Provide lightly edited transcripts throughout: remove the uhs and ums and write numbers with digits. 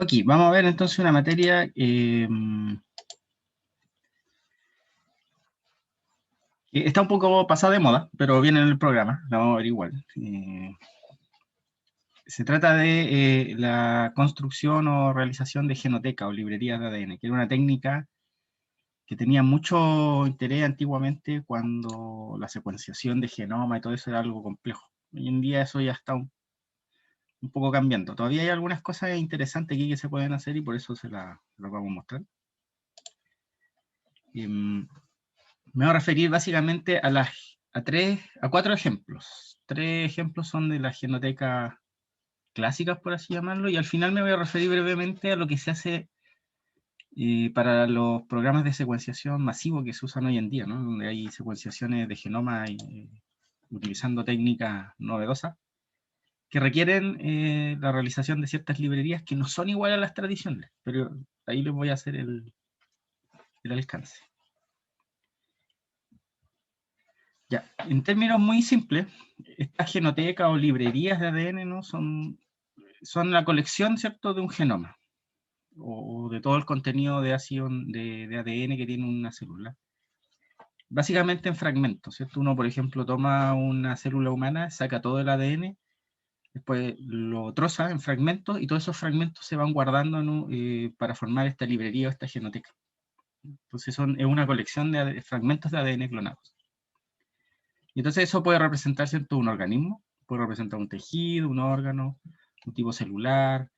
Ok, vamos a ver entonces una materia que está un poco pasada de moda, pero viene en el programa, la vamos a ver igual. Se trata de la construcción o realización de genoteca o librerías de ADN, que era una técnica que tenía mucho interés antiguamente cuando la secuenciación de genoma y todo eso era algo complejo. Hoy en día eso ya está un poco cambiando. Todavía hay algunas cosas interesantes aquí que se pueden hacer y por eso se las vamos a mostrar. Me voy a referir básicamente a cuatro ejemplos. Tres ejemplos son de las genotecas clásicas, por así llamarlo, y al final me voy a referir brevemente a lo que se hace para los programas de secuenciación masivo que se usan hoy en día, ¿no? Donde hay secuenciaciones de genoma utilizando técnicas novedosas que requieren la realización de ciertas librerías que no son iguales a las tradicionales, pero ahí les voy a hacer el alcance. Ya, en términos muy simples, estas genotecas o librerías de ADN, ¿no? son la colección, ¿cierto?, de un genoma, o de todo el contenido de ácido de ADN que tiene una célula. Básicamente en fragmentos, ¿cierto? Uno, por ejemplo, toma una célula humana, saca todo el ADN, después lo troza en fragmentos, y todos esos fragmentos se van guardando, ¿no? Para formar esta librería o esta genoteca. Entonces es una colección de fragmentos de ADN clonados. Y entonces eso puede representar, ¿cierto?, un organismo, puede representar un tejido, un órgano, un tipo celular,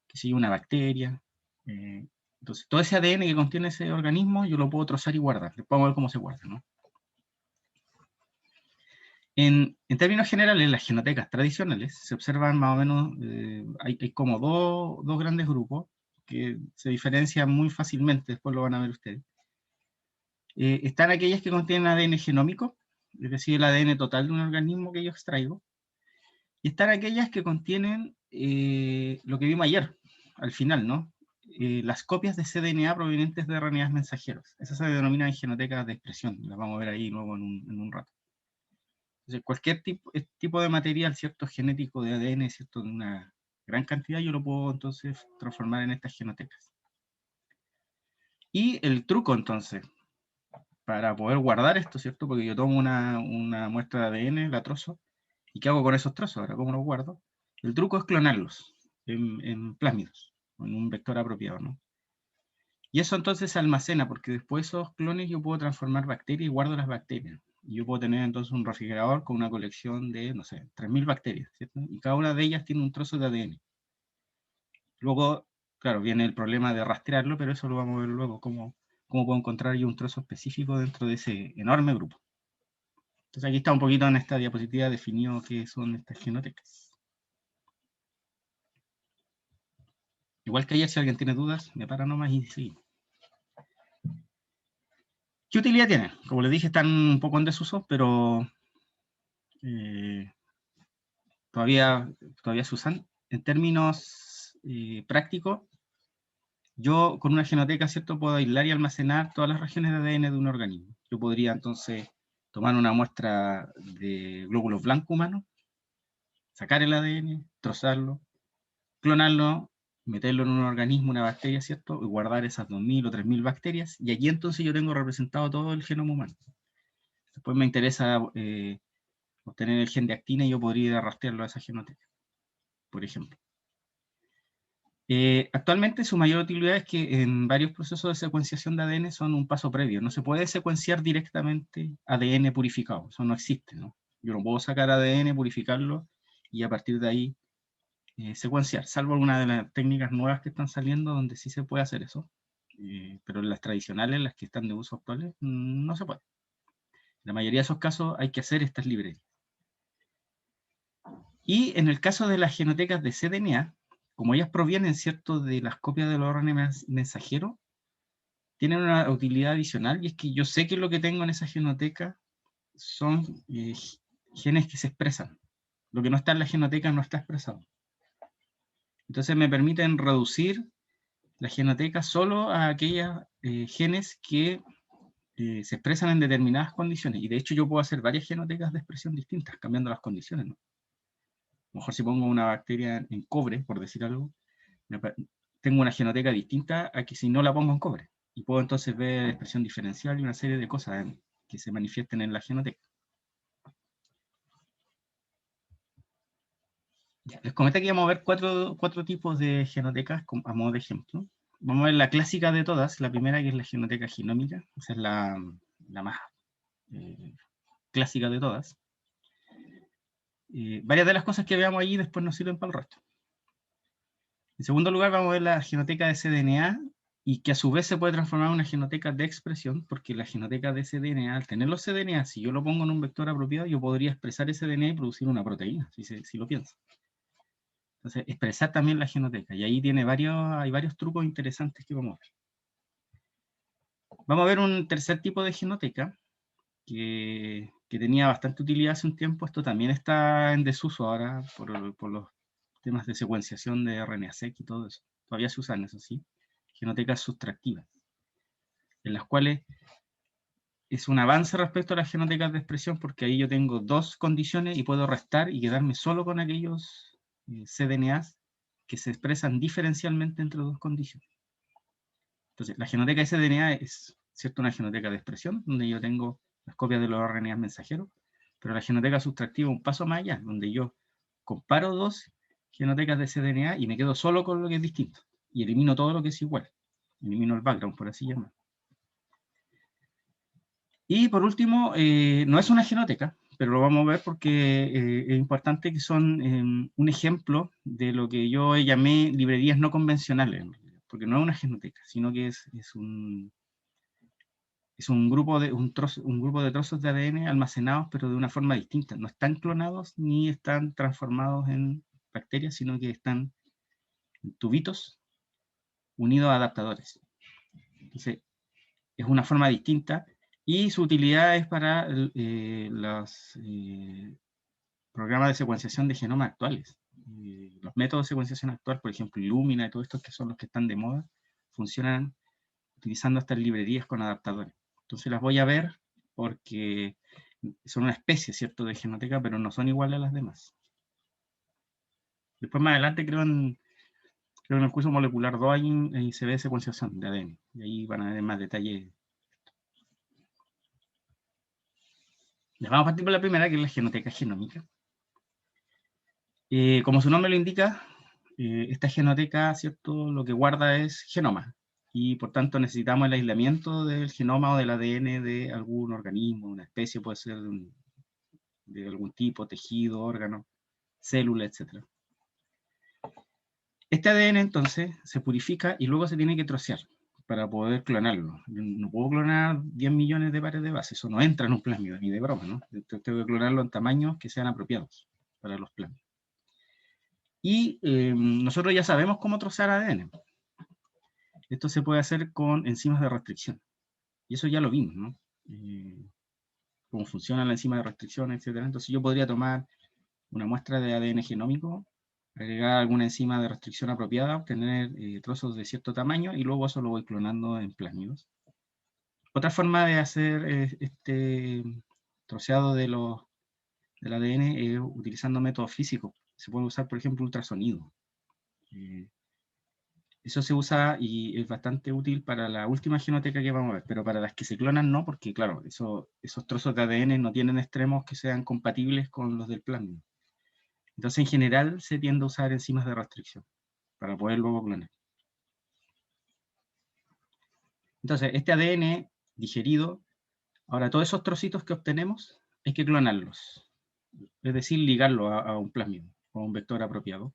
que sigue una bacteria. Entonces todo ese ADN que contiene ese organismo yo lo puedo trozar y guardar. Después vamos a ver cómo se guarda, ¿no? En términos generales, las genotecas tradicionales se observan más o menos, hay como dos grandes grupos que se diferencian muy fácilmente, después lo van a ver ustedes. Están aquellas que contienen ADN genómico, es decir, el ADN total de un organismo que yo extraigo, y están aquellas que contienen lo que vimos ayer, al final, ¿no? Las copias de cDNA provenientes de RNAs mensajeros. Esas se denominan genotecas de expresión, las vamos a ver ahí luego en un rato. Entonces, cualquier tipo de material, ¿cierto?, genético de ADN, ¿cierto?, de una gran cantidad, yo lo puedo entonces transformar en estas genotecas. Y el truco, entonces, para poder guardar esto, ¿cierto?, porque yo tomo una muestra de ADN, la trozo, ¿y qué hago con esos trozos? Ahora, ¿cómo los guardo? El truco es clonarlos en plásmidos, en un vector apropiado, ¿no? Y eso entonces se almacena, porque después esos clones yo puedo transformar bacterias y guardo las bacterias. Y yo puedo tener entonces un refrigerador con una colección de, no sé, 3000 bacterias, ¿cierto? Y cada una de ellas tiene un trozo de ADN. Luego, claro, viene el problema de rastrearlo, pero eso lo vamos a ver luego, cómo puedo encontrar yo un trozo específico dentro de ese enorme grupo. Entonces aquí está un poquito en esta diapositiva definido qué son estas genotecas. Igual que ayer, si alguien tiene dudas, me para nomás y sí. ¿Qué utilidad tienen? Como les dije, están un poco en desuso, pero todavía se usan. En términos prácticos, yo con una genoteca, ¿cierto?, puedo aislar y almacenar todas las regiones de ADN de un organismo. Yo podría entonces tomar una muestra de glóbulos blancos humanos, sacar el ADN, trozarlo, clonarlo, meterlo en un organismo, una bacteria, ¿cierto?, y guardar esas 2000 o 3000 bacterias, y aquí entonces yo tengo representado todo el genoma humano. Después me interesa obtener el gen de actina y yo podría rastrearlo a esa genoteca, por ejemplo. Actualmente su mayor utilidad es que en varios procesos de secuenciación de ADN son un paso previo. No se puede secuenciar directamente ADN purificado, eso no existe, ¿no? Yo no puedo sacar ADN, purificarlo y a partir de ahí secuenciar, salvo algunas de las técnicas nuevas que están saliendo donde sí se puede hacer eso, pero en las tradicionales, las que están de uso actuales, no se puede. En la mayoría de esos casos hay que hacer estas librerías. Y en el caso de las genotecas de cDNA, como ellas provienen, ¿cierto?, de las copias de los RNA mensajeros, tienen una utilidad adicional, y es que yo sé que lo que tengo en esa genoteca son genes que se expresan. Lo que no está en la genoteca no está expresado. Entonces me permiten reducir la genoteca solo a aquellos genes que se expresan en determinadas condiciones. Y de hecho yo puedo hacer varias genotecas de expresión distintas, cambiando las condiciones, ¿no? A lo mejor si pongo una bacteria en cobre, por decir algo, tengo una genoteca distinta a que si no la pongo en cobre. Y puedo entonces ver expresión diferencial y una serie de cosas que se manifiesten en la genoteca. Ya, les comenté que íbamos a ver cuatro tipos de genotecas a modo de ejemplo. Vamos a ver la clásica de todas, la primera que es la genoteca genómica, esa es la más clásica de todas. Varias de las cosas que veamos allí después nos sirven para el resto. En segundo lugar vamos a ver la genoteca de cDNA, y que a su vez se puede transformar en una genoteca de expresión, porque la genoteca de cDNA, al tener los cDNA, si yo lo pongo en un vector apropiado, yo podría expresar ese DNA y producir una proteína, si lo pienso. Entonces, expresar también la genoteca, y ahí hay varios trucos interesantes que vamos a ver. Vamos a ver un tercer tipo de genoteca, que tenía bastante utilidad hace un tiempo. Esto también está en desuso ahora por los temas de secuenciación de RNA-seq y todo eso. Todavía se usan, eso sí, genotecas sustractivas, en las cuales es un avance respecto a las genotecas de expresión, porque ahí yo tengo dos condiciones y puedo restar y quedarme solo con aquellos cDNAs que se expresan diferencialmente entre dos condiciones. Entonces, la genoteca de cDNA es, ¿cierto?, una genoteca de expresión, donde yo tengo las copias de los RNA mensajeros, pero la genoteca sustractiva un paso más allá, donde yo comparo dos genotecas de cDNA y me quedo solo con lo que es distinto, y elimino todo lo que es igual. Elimino el background, por así llamarlo. Y por último, no es una genoteca, pero lo vamos a ver porque es importante, que son un ejemplo de lo que yo llamé librerías no convencionales, porque no es una genoteca, sino que es un grupo de trozos de ADN almacenados, pero de una forma distinta. No están clonados ni están transformados en bacterias, sino que están en tubitos unidos a adaptadores. Entonces, es una forma distinta, y su utilidad es para los programas de secuenciación de genoma actuales. Los métodos de secuenciación actual, por ejemplo, Illumina y todos estos, que son los que están de moda, funcionan utilizando estas librerías con adaptadores. Entonces las voy a ver porque son una especie, ¿cierto?, de genoteca, pero no son iguales a las demás. Después, más adelante, creo en el curso molecular 2 ahí se ve secuenciación de ADN, y ahí van a ver más detalles. Les vamos a partir por la primera, que es la genoteca genómica. Como su nombre lo indica, esta genoteca, ¿cierto?, lo que guarda es genoma, y por tanto necesitamos el aislamiento del genoma o del ADN de algún organismo, una especie, puede ser de algún tipo, tejido, órgano, célula, etc. Este ADN entonces se purifica y luego se tiene que trocear para poder clonarlo. Yo no puedo clonar 10 millones de pares de base, eso no entra en un plásmido, ni de broma, ¿no? Tengo que clonarlo en tamaños que sean apropiados para los plásmidos. Y nosotros ya sabemos cómo trocear ADN. Esto se puede hacer con enzimas de restricción. Y eso ya lo vimos, ¿no? Cómo funciona la enzima de restricción, etc. Entonces yo podría tomar una muestra de ADN genómico, agregar alguna enzima de restricción apropiada, obtener trozos de cierto tamaño, y luego eso lo voy clonando en plásmidos. Otra forma de hacer este troceado del ADN es utilizando métodos físicos. Se puede usar, por ejemplo, ultrasonido. Eso se usa y es bastante útil para la última genoteca que vamos a ver, pero para las que se clonan no, porque claro, esos trozos de ADN no tienen extremos que sean compatibles con los del plásmido. Entonces, en general, se tiende a usar enzimas de restricción para poder luego clonar. Entonces, este ADN digerido, ahora todos esos trocitos que obtenemos, hay que clonarlos, es decir, ligarlo a un plásmido o a un vector apropiado.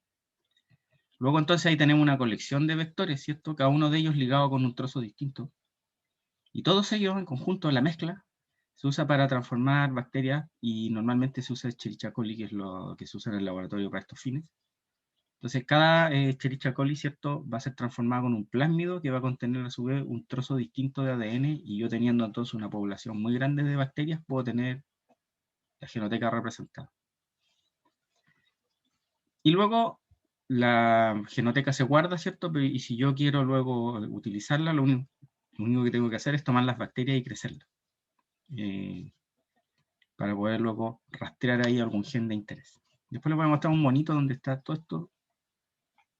Luego entonces ahí tenemos una colección de vectores, ¿cierto? Cada uno de ellos ligado con un trozo distinto. Y todos ellos en conjunto, la mezcla, se usa para transformar bacterias, y normalmente se usa Escherichia coli, que es lo que se usa en el laboratorio para estos fines. Entonces cada Escherichia coli, ¿cierto?, va a ser transformado con un plásmido que va a contener a su vez un trozo distinto de ADN, y yo, teniendo entonces una población muy grande de bacterias, puedo tener la genoteca representada. Y luego la genoteca se guarda, ¿cierto? Y si yo quiero luego utilizarla, lo único que tengo que hacer es tomar las bacterias y crecerlas, para poder luego rastrear ahí algún gen de interés. Después les voy a mostrar un monito donde está todo esto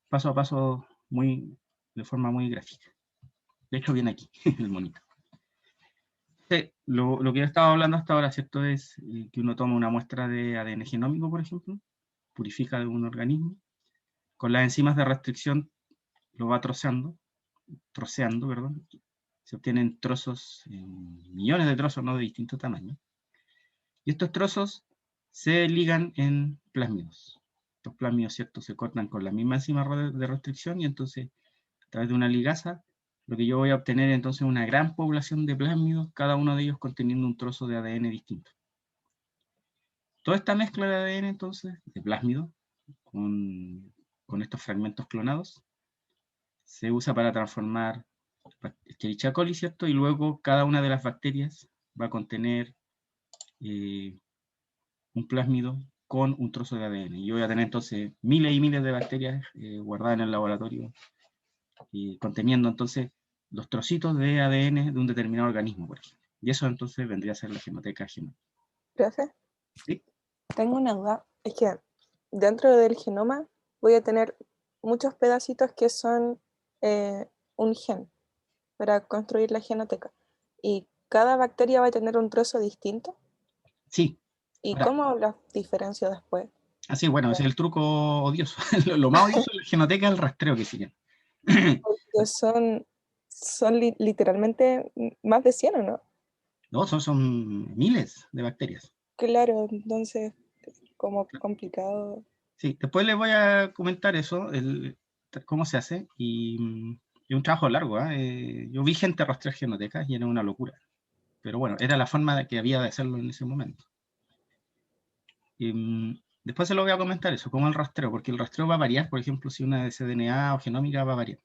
paso a paso muy de forma muy gráfica. De hecho, viene aquí, el monito. Lo que he estado hablando hasta ahora, ¿cierto? Es que uno toma una muestra de ADN genómico, por ejemplo, purifica de un organismo, con las enzimas de restricción lo va troceando, perdón, se obtienen trozos, millones de trozos, ¿no? De distintos tamaños. Y estos trozos se ligan en plásmidos. Estos plásmidos, ¿cierto? Se cortan con la misma enzima de restricción y entonces, a través de una ligasa, lo que yo voy a obtener entonces es una gran población de plásmidos, cada uno de ellos conteniendo un trozo de ADN distinto. Toda esta mezcla de ADN, entonces, de plásmido, con estos fragmentos clonados, se usa para transformar Escherichia coli, ¿cierto? Y luego cada una de las bacterias va a contener un plásmido con un trozo de ADN. Y yo voy a tener entonces miles y miles de bacterias guardadas en el laboratorio, conteniendo entonces los trocitos de ADN de un determinado organismo, por ejemplo. Y eso entonces vendría a ser la genoteca genómica. Profe, ¿Sí? tengo una duda. Es que dentro del genoma voy a tener muchos pedacitos que son un gen para construir la genoteca. Y cada bacteria va a tener un trozo distinto. Sí. ¿Y Ahora, cómo los diferencio después? así, bueno, ese es el truco odioso. Lo más odioso de la genoteca es el rastreo que siguen. Porque son literalmente más de 100, ¿o no? No, son miles de bacterias. Claro, entonces, como complicado. Sí, después les voy a comentar eso, cómo se hace, y es un trabajo largo. Yo vi gente rastrear genotecas y era una locura. Pero bueno, era la forma que había de hacerlo en ese momento. Después se lo voy a comentar eso, cómo el rastreo, porque el rastreo va a variar, por ejemplo, si una de cDNA o genómica va a variar.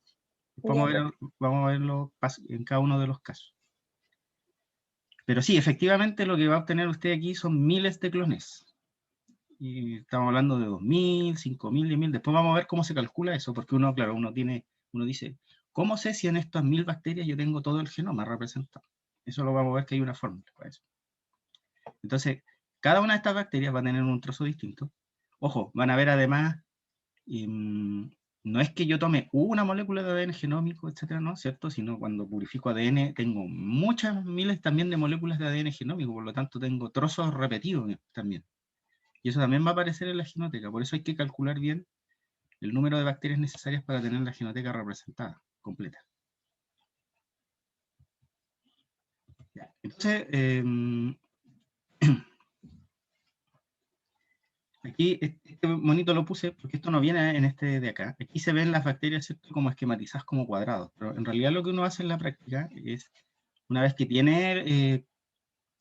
Ya, Vamos a verlo en cada uno de los casos. Pero sí, efectivamente lo que va a obtener usted aquí son miles de clones. Y estamos hablando de 2.000, 5.000, 10.000. Después vamos a ver cómo se calcula eso, porque uno, claro, uno dice, ¿cómo sé si en estas 1.000 bacterias yo tengo todo el genoma representado? Eso lo vamos a ver que hay una fórmula para eso. Entonces, cada una de estas bacterias va a tener un trozo distinto. Ojo, van a ver además, no es que yo tome una molécula de ADN genómico, etcétera, ¿no? ¿Cierto? Sino cuando purifico ADN, tengo muchas miles también de moléculas de ADN genómico, por lo tanto tengo trozos repetidos también. Y eso también va a aparecer en la genoteca, por eso hay que calcular bien el número de bacterias necesarias para tener la genoteca representada, completa. Entonces, aquí este monito lo puse porque esto no viene en este de acá. Aquí se ven las bacterias, ¿cierto? Como esquematizadas como cuadrados, pero en realidad lo que uno hace en la práctica es, una vez que tiene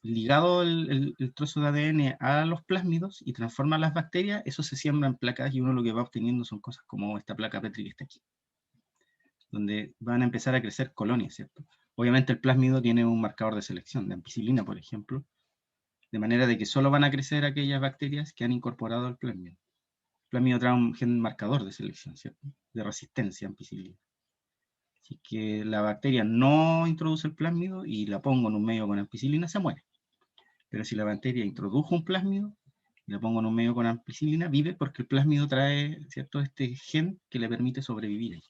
ligado el trozo de ADN a los plásmidos y transforma las bacterias, eso se siembra en placas y uno lo que va obteniendo son cosas como esta placa Petri que está aquí, donde van a empezar a crecer colonias, ¿cierto? Obviamente el plásmido tiene un marcador de selección, de ampicilina, por ejemplo, de manera de que solo van a crecer aquellas bacterias que han incorporado el plásmido. El plásmido trae un gen marcador de selección, ¿cierto? De resistencia a ampicilina. Así que la bacteria no introduce el plásmido y la pongo en un medio con ampicilina, se muere. Pero si la bacteria introdujo un plásmido y la pongo en un medio con ampicilina, vive porque el plásmido trae, ¿cierto?, este gen que le permite sobrevivir ahí.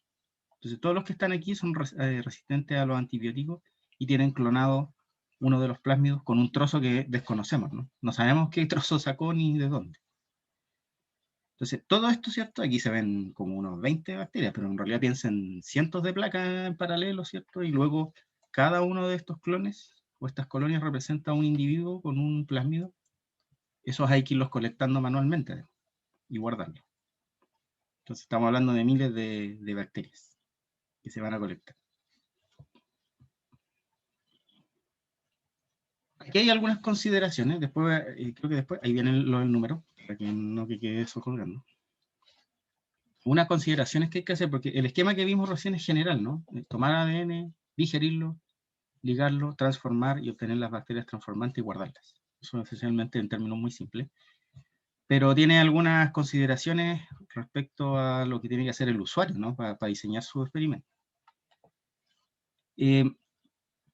Entonces todos los que están aquí son resistentes a los antibióticos y tienen clonado uno de los plásmidos con un trozo que desconocemos, ¿no? No sabemos qué trozo sacó ni de dónde. Entonces, todo esto, ¿cierto? Aquí se ven como unos 20 bacterias, pero en realidad piensen cientos de placas en paralelo, ¿cierto? Y luego cada uno de estos clones o estas colonias representa a un individuo con un plásmido. Esos hay que irlos colectando manualmente y guardarlos. Entonces estamos hablando de miles de bacterias que se van a colectar. Aquí hay algunas consideraciones, después, creo que después, ahí viene el número, para que no quede eso colgando. Unas consideraciones que hay que hacer, porque el esquema que vimos recién es general, ¿no? Tomar ADN, digerirlo, ligarlo, transformar y obtener las bacterias transformantes y guardarlas. Eso es esencialmente en términos muy simples. Pero tiene algunas consideraciones respecto a lo que tiene que hacer el usuario, ¿no? Para diseñar su experimento.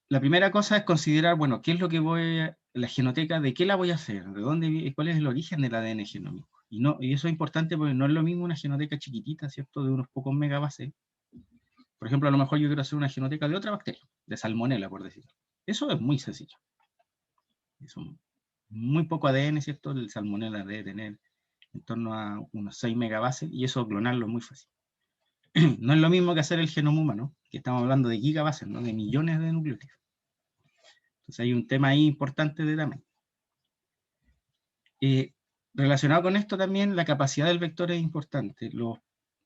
La primera cosa es considerar, bueno, ¿qué es lo que la genoteca, de qué la voy a hacer? ¿De dónde, cuál es el origen del ADN genómico? Y eso es importante porque no es lo mismo una genoteca chiquitita, ¿cierto? De unos pocos megabases, Por ejemplo, a lo mejor yo quiero hacer una genoteca de otra bacteria, de Salmonella, por decirlo. Eso es muy sencillo. Es muy poco ADN, ¿cierto? El Salmonella debe tener en torno a unos 6 megabases, y eso clonarlo es muy fácil. No es lo mismo que hacer el genoma humano, que estamos hablando de gigabases, ¿no? De millones de nucleótidos. Entonces hay un tema ahí importante de tamaño. Relacionado con esto también, la capacidad del vector es importante. Los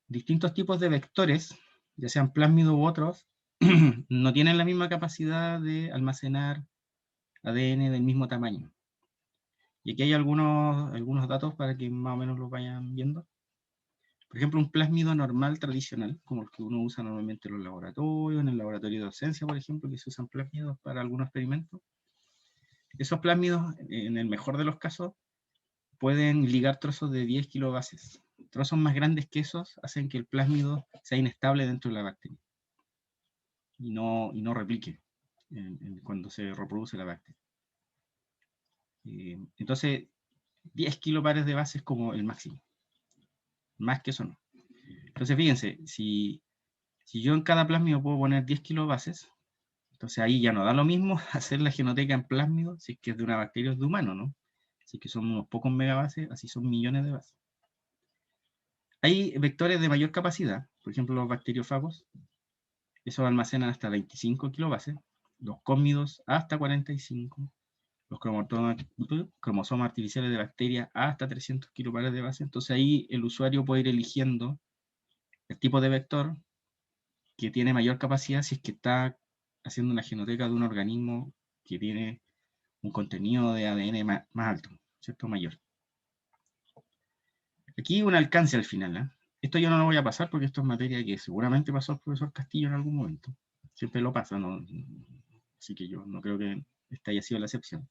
distintos tipos de vectores, ya sean plásmidos u otros, no tienen la misma capacidad de almacenar ADN del mismo tamaño. Y aquí hay algunos datos para que más o menos lo vayan viendo. Por ejemplo, un plásmido normal tradicional, como el que uno usa normalmente en los laboratorios, en el laboratorio de docencia, por ejemplo, que se usan plásmidos para algunos experimentos. Esos plásmidos, en el mejor de los casos, pueden ligar trozos de 10 kilobases. Trozos más grandes que esos hacen que el plásmido sea inestable dentro de la bacteria y no replique cuando se reproduce la bacteria. Entonces, 10 kilopares de base es como el máximo. Más que eso no. Entonces, fíjense, si yo en cada plásmido puedo poner 10 kilobases, entonces ahí ya no da lo mismo hacer la genoteca en plásmido si es que es de una bacteria o de humano, ¿no? Si es que son unos pocos megabases, así son millones de bases. Hay vectores de mayor capacidad, por ejemplo los bacteriófagos, esos almacenan hasta 25 kilobases, los cósmidos hasta 45, los cromosomas artificiales de bacterias hasta 300 kilobases de base. Entonces ahí el usuario puede ir eligiendo el tipo de vector que tiene mayor capacidad si es que está haciendo una genoteca de un organismo que tiene un contenido de ADN más alto, ¿cierto? Mayor. Aquí un alcance al final, ¿eh? Esto yo no lo voy a pasar porque esto es materia que seguramente pasó el profesor Castillo en algún momento. Siempre lo pasa, ¿no? Así que yo no creo que esta haya sido la excepción.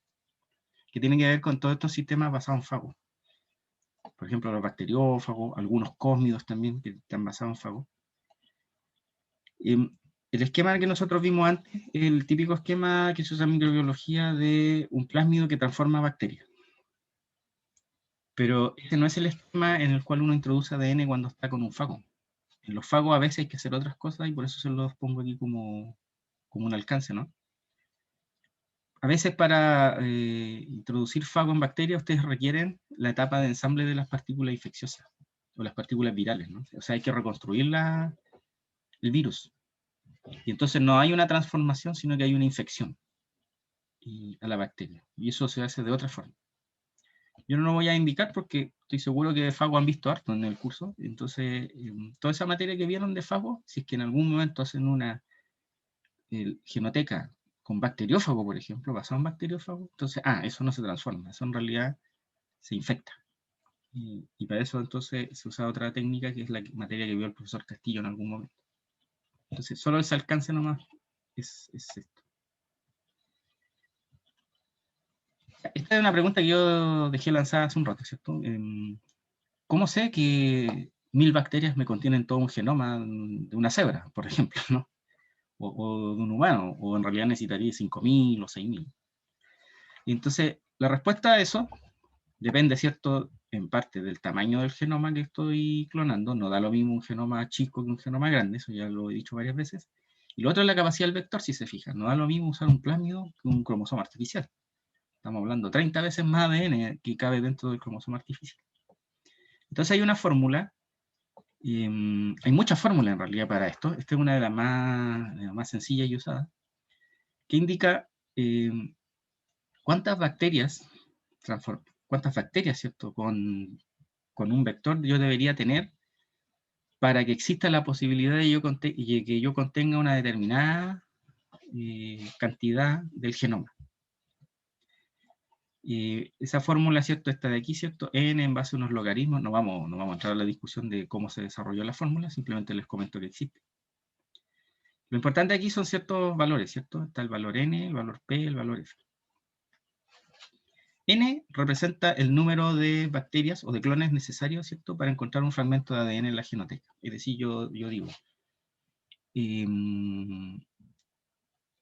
Que tiene que ver con todos estos sistemas basados en fagos. Por ejemplo, los bacteriófagos, algunos cósmidos también que están basados en fagos. El esquema que nosotros vimos antes, el típico esquema que se usa en microbiología de un plásmido que transforma bacterias. Pero este no es el esquema en el cual uno introduce ADN cuando está con un fago. En los fagos a veces hay que hacer otras cosas y por eso se los pongo aquí como un alcance, ¿no? A veces para introducir fago en bacterias ustedes requieren la etapa de ensamble de las partículas infecciosas o las partículas virales, ¿no? O sea, hay que reconstruir el virus. Y entonces no hay una transformación, sino que hay una infección a la bacteria. Y eso se hace de otra forma. Yo no lo voy a indicar porque estoy seguro que de fago han visto harto en el curso. Entonces, toda esa materia que vieron de fago, si es que en algún momento hacen una genoteca con bacteriófago, por ejemplo, basado en bacteriófago, entonces, eso no se transforma, eso en realidad se infecta. Y para eso entonces se usa otra técnica que es la materia que vio el profesor Castillo en algún momento. Entonces, solo ese alcance nomás es esto. Esta es una pregunta que yo dejé lanzada hace un rato, ¿cierto? ¿Cómo sé que 1000 bacterias me contienen todo un genoma de una cebra, por ejemplo, ¿no? O de un humano, o en realidad necesitaría 5000 o 6000. Y entonces, la respuesta a eso depende, ¿cierto?, en parte del tamaño del genoma que estoy clonando. No da lo mismo un genoma chico que un genoma grande, eso ya lo he dicho varias veces. Y lo otro es la capacidad del vector, si se fijan. No da lo mismo usar un plásmido que un cromosoma artificial. Estamos hablando 30 veces más ADN que cabe dentro del cromosoma artificial. Entonces hay una fórmula, hay muchas fórmulas en realidad para esto. Esta es una de las más sencillas y usadas, que indica cuántas bacterias, ¿cierto?, con un vector yo debería tener para que exista la posibilidad de que yo contenga una determinada cantidad del genoma. Esa fórmula, ¿cierto?, está de aquí, ¿cierto?, n en base a unos logaritmos. No vamos a entrar a la discusión de cómo se desarrolló la fórmula, simplemente les comento que existe. Lo importante aquí son ciertos valores, ¿cierto? Está el valor n, el valor p, el valor f. N representa el número de bacterias o de clones necesarios, ¿cierto?, para encontrar un fragmento de ADN en la genoteca. Es decir, yo digo,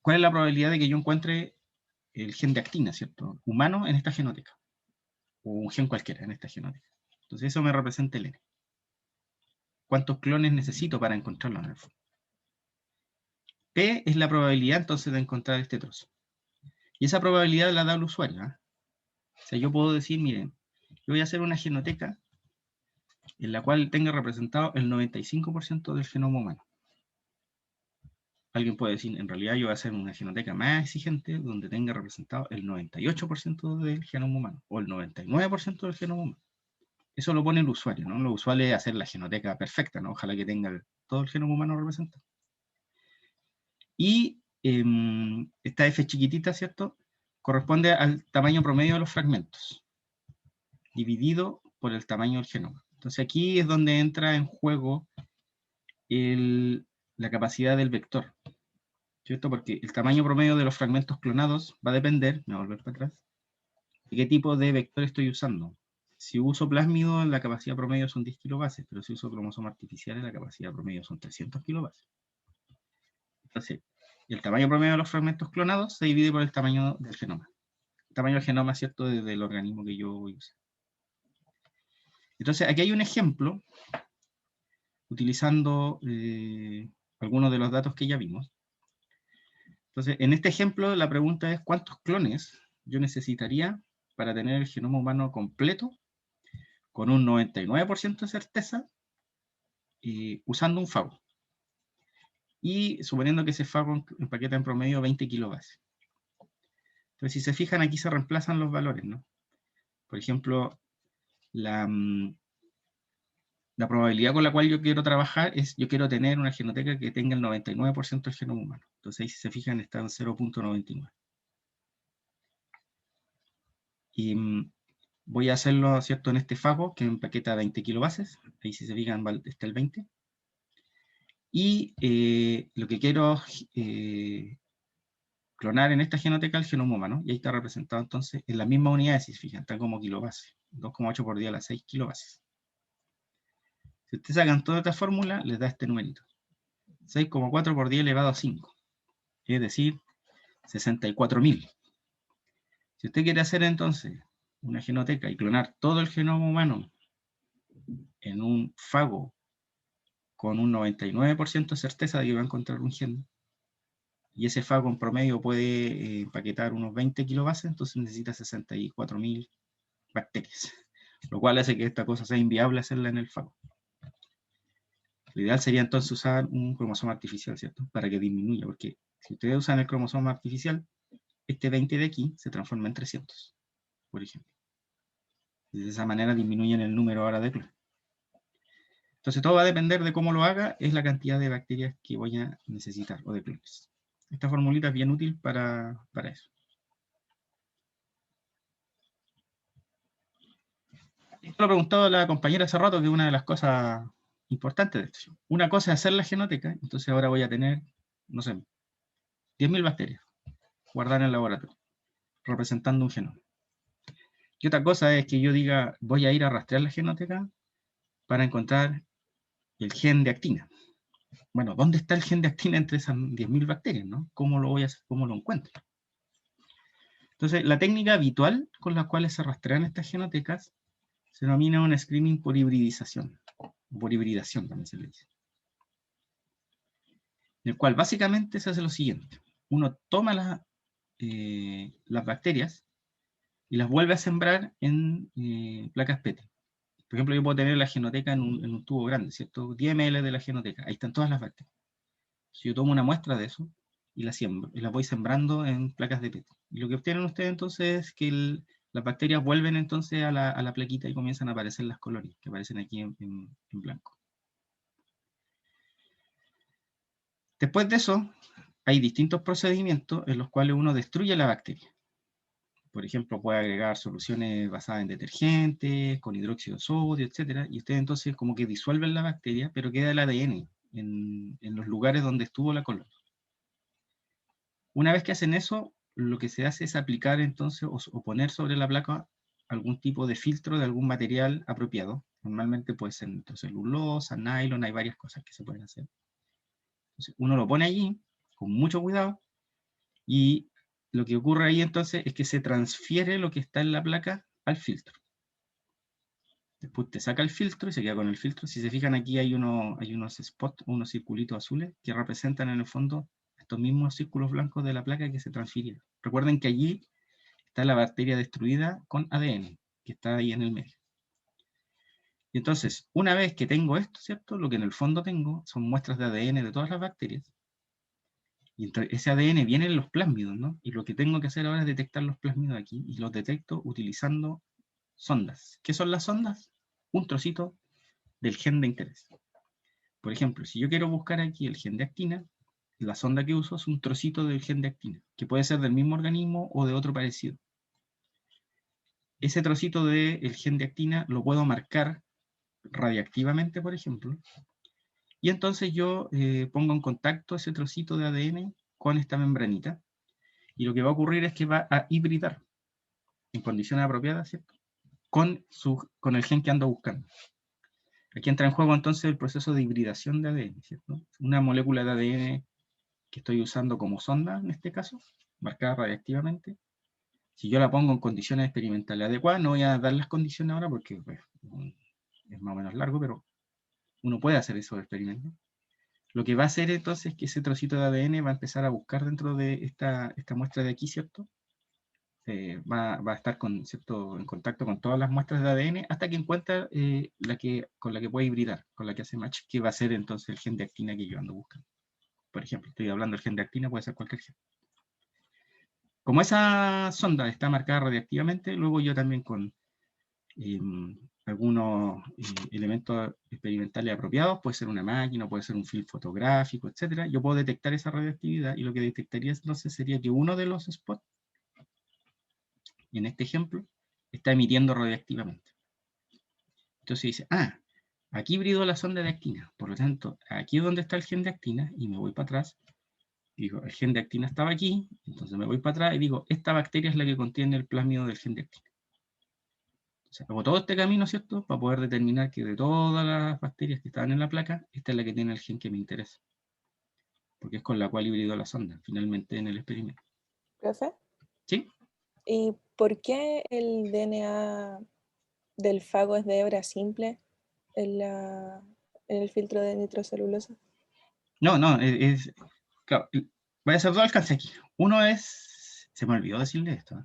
¿cuál es la probabilidad de que yo encuentre el gen de actina, ¿cierto?, humano en esta genoteca? O un gen cualquiera en esta genoteca. Entonces eso me representa el N. ¿Cuántos clones necesito para encontrarlo en el fondo? P es la probabilidad entonces de encontrar este trozo. Y esa probabilidad la da el usuario, ¿eh? O sea, yo puedo decir, miren, yo voy a hacer una genoteca en la cual tenga representado el 95% del genoma humano. Alguien puede decir, en realidad yo voy a hacer una genoteca más exigente donde tenga representado el 98% del genoma humano o el 99% del genoma humano. Eso lo pone el usuario, ¿no? Lo usual es hacer la genoteca perfecta, ¿no? Ojalá que tenga todo el genoma humano representado. Y esta F chiquitita, ¿cierto? Corresponde al tamaño promedio de los fragmentos, dividido por el tamaño del genoma. Entonces aquí es donde entra en juego la capacidad del vector, ¿cierto? Porque el tamaño promedio de los fragmentos clonados va a depender, me voy a volver para atrás, de qué tipo de vector estoy usando. Si uso plásmido, la capacidad promedio son 10 kilobases, pero si uso cromosomas artificiales, la capacidad promedio son 300 kilobases. Entonces, el tamaño promedio de los fragmentos clonados se divide por el tamaño del genoma. El tamaño del genoma, ¿cierto?, del organismo que yo voy a usar. Entonces, aquí hay un ejemplo, utilizando algunos de los datos que ya vimos. Entonces, en este ejemplo, la pregunta es, ¿cuántos clones yo necesitaría para tener el genoma humano completo, con un 99% de certeza, usando un fago? Y suponiendo que ese fago empaqueta en promedio 20 kilobases. Entonces, si se fijan, aquí se reemplazan los valores, ¿no? Por ejemplo, la probabilidad con la cual yo quiero trabajar es, yo quiero tener una genoteca que tenga el 99% del genoma humano. Entonces ahí si se fijan está en 0.99. Y voy a hacerlo, ¿cierto?, en este fago que empaqueta 20 kilobases. Ahí si se fijan está el 20. Y lo que quiero clonar en esta genoteca el genoma humano. Y ahí está representado entonces en la misma unidad, si se fijan, está como kilobases. 2,8 por 10 a la 6 kilobases. Si ustedes sacan toda esta fórmula, les da este numerito. 6,4 por 10 elevado a 5. Es decir, 64.000. Si usted quiere hacer entonces una genoteca y clonar todo el genoma humano en un fago con un 99% de certeza de que va a encontrar un gen, y ese fago en promedio puede empaquetar unos 20 kilobases, entonces necesita 64.000 bacterias, lo cual hace que esta cosa sea inviable hacerla en el fago. Lo ideal sería entonces usar un cromosoma artificial, ¿cierto? Para que disminuya, porque si ustedes usan el cromosoma artificial, este 20 de aquí se transforma en 300, por ejemplo. Y de esa manera disminuyen el número ahora de clones. Entonces todo va a depender de cómo lo haga, es la cantidad de bacterias que voy a necesitar, o de clones. Esta formulita es bien útil para eso. Esto lo he preguntado a la compañera hace rato, que es una de las cosas importantes de esto. Una cosa es hacer la genoteca, entonces ahora voy a tener, no sé, 10.000 bacterias guardadas en el laboratorio, representando un genoma. Y otra cosa es que yo diga, voy a ir a rastrear la genoteca para encontrar el gen de actina. Bueno, ¿dónde está el gen de actina entre esas 10.000 bacterias, no? ¿Cómo lo voy a hacer? ¿Cómo lo encuentro? Entonces, la técnica habitual con la cual se rastrean estas genotecas se denomina un screening por hibridización, por hibridación también se le dice. En el cual básicamente se hace lo siguiente. Uno toma las bacterias y las vuelve a sembrar en placas PET. Por ejemplo, yo puedo tener la genoteca en un tubo grande, ¿cierto? 10 ml de la genoteca, ahí están todas las bacterias. Si yo tomo una muestra de eso y la siembro, y las voy sembrando en placas de PET. Y lo que obtienen ustedes entonces es que las bacterias vuelven entonces a la plaquita y comienzan a aparecer las colonias, que aparecen aquí en blanco. Después de eso, hay distintos procedimientos en los cuales uno destruye la bacteria. Por ejemplo, puede agregar soluciones basadas en detergentes, con hidróxido de sodio, etc. Y ustedes entonces como que disuelven la bacteria, pero queda el ADN en los lugares donde estuvo la colonia. Una vez que hacen eso, lo que se hace es aplicar entonces o poner sobre la placa algún tipo de filtro de algún material apropiado. Normalmente puede ser celulosa, nylon, hay varias cosas que se pueden hacer. Entonces, uno lo pone allí con mucho cuidado y lo que ocurre ahí entonces es que se transfiere lo que está en la placa al filtro. Después te saca el filtro y se queda con el filtro. Si se fijan aquí hay unos spots, unos circulitos azules que representan en el fondo estos mismos círculos blancos de la placa que se transfirieron. Recuerden que allí está la bacteria destruida con ADN, que está ahí en el medio. Y entonces, una vez que tengo esto, ¿cierto? Lo que en el fondo tengo son muestras de ADN de todas las bacterias. Y entonces ese ADN viene en los plásmidos, ¿no? Y lo que tengo que hacer ahora es detectar los plásmidos aquí, y los detecto utilizando sondas. ¿Qué son las sondas? Un trocito del gen de interés. Por ejemplo, si yo quiero buscar aquí el gen de actina, la sonda que uso es un trocito del gen de actina, que puede ser del mismo organismo o de otro parecido. Ese trocito del gen de actina lo puedo marcar radiactivamente, por ejemplo, y entonces yo pongo en contacto ese trocito de ADN con esta membranita, y lo que va a ocurrir es que va a hibridar en condiciones apropiadas, ¿cierto?, con el gen que ando buscando. Aquí entra en juego entonces el proceso de hibridación de ADN, ¿cierto? Una molécula de ADN que estoy usando como sonda, en este caso, marcada radiactivamente. Si yo la pongo en condiciones experimentales adecuadas, no voy a dar las condiciones ahora porque pues, es más o menos largo, pero uno puede hacer esos experimentos. Lo que va a hacer entonces es que ese trocito de ADN va a empezar a buscar dentro de esta muestra de aquí, ¿cierto? Va a estar ¿cierto?, en contacto con todas las muestras de ADN hasta que encuentra con la que puede hibridar, con la que hace match, que va a ser entonces el gen de actina que yo ando buscando. Por ejemplo, estoy hablando del gen de actina, puede ser cualquier gen. Como esa sonda está marcada radiactivamente, luego yo también con algunos elementos experimentales apropiados, puede ser una máquina, puede ser un film fotográfico, etc. Yo puedo detectar esa radioactividad, y lo que detectaría entonces sería que uno de los spots, en este ejemplo, está emitiendo radioactivamente. Entonces dice, aquí hibridó la sonda de actina, por lo tanto, aquí es donde está el gen de actina, y me voy para atrás, y digo, el gen de actina estaba aquí, entonces me voy para atrás y digo, esta bacteria es la que contiene el plásmido del gen de actina. Entonces hago todo este camino, ¿cierto?, para poder determinar que de todas las bacterias que estaban en la placa, esta es la que tiene el gen que me interesa, porque es con la cual hibridó la sonda, finalmente, en el experimento. ¿Profe? ¿Sí? ¿Y por qué el DNA del fago es de hebra simple en el filtro de nitrocelulosa? No, claro, voy a hacer dos alcances aquí. Uno es, se me olvidó decirle esto,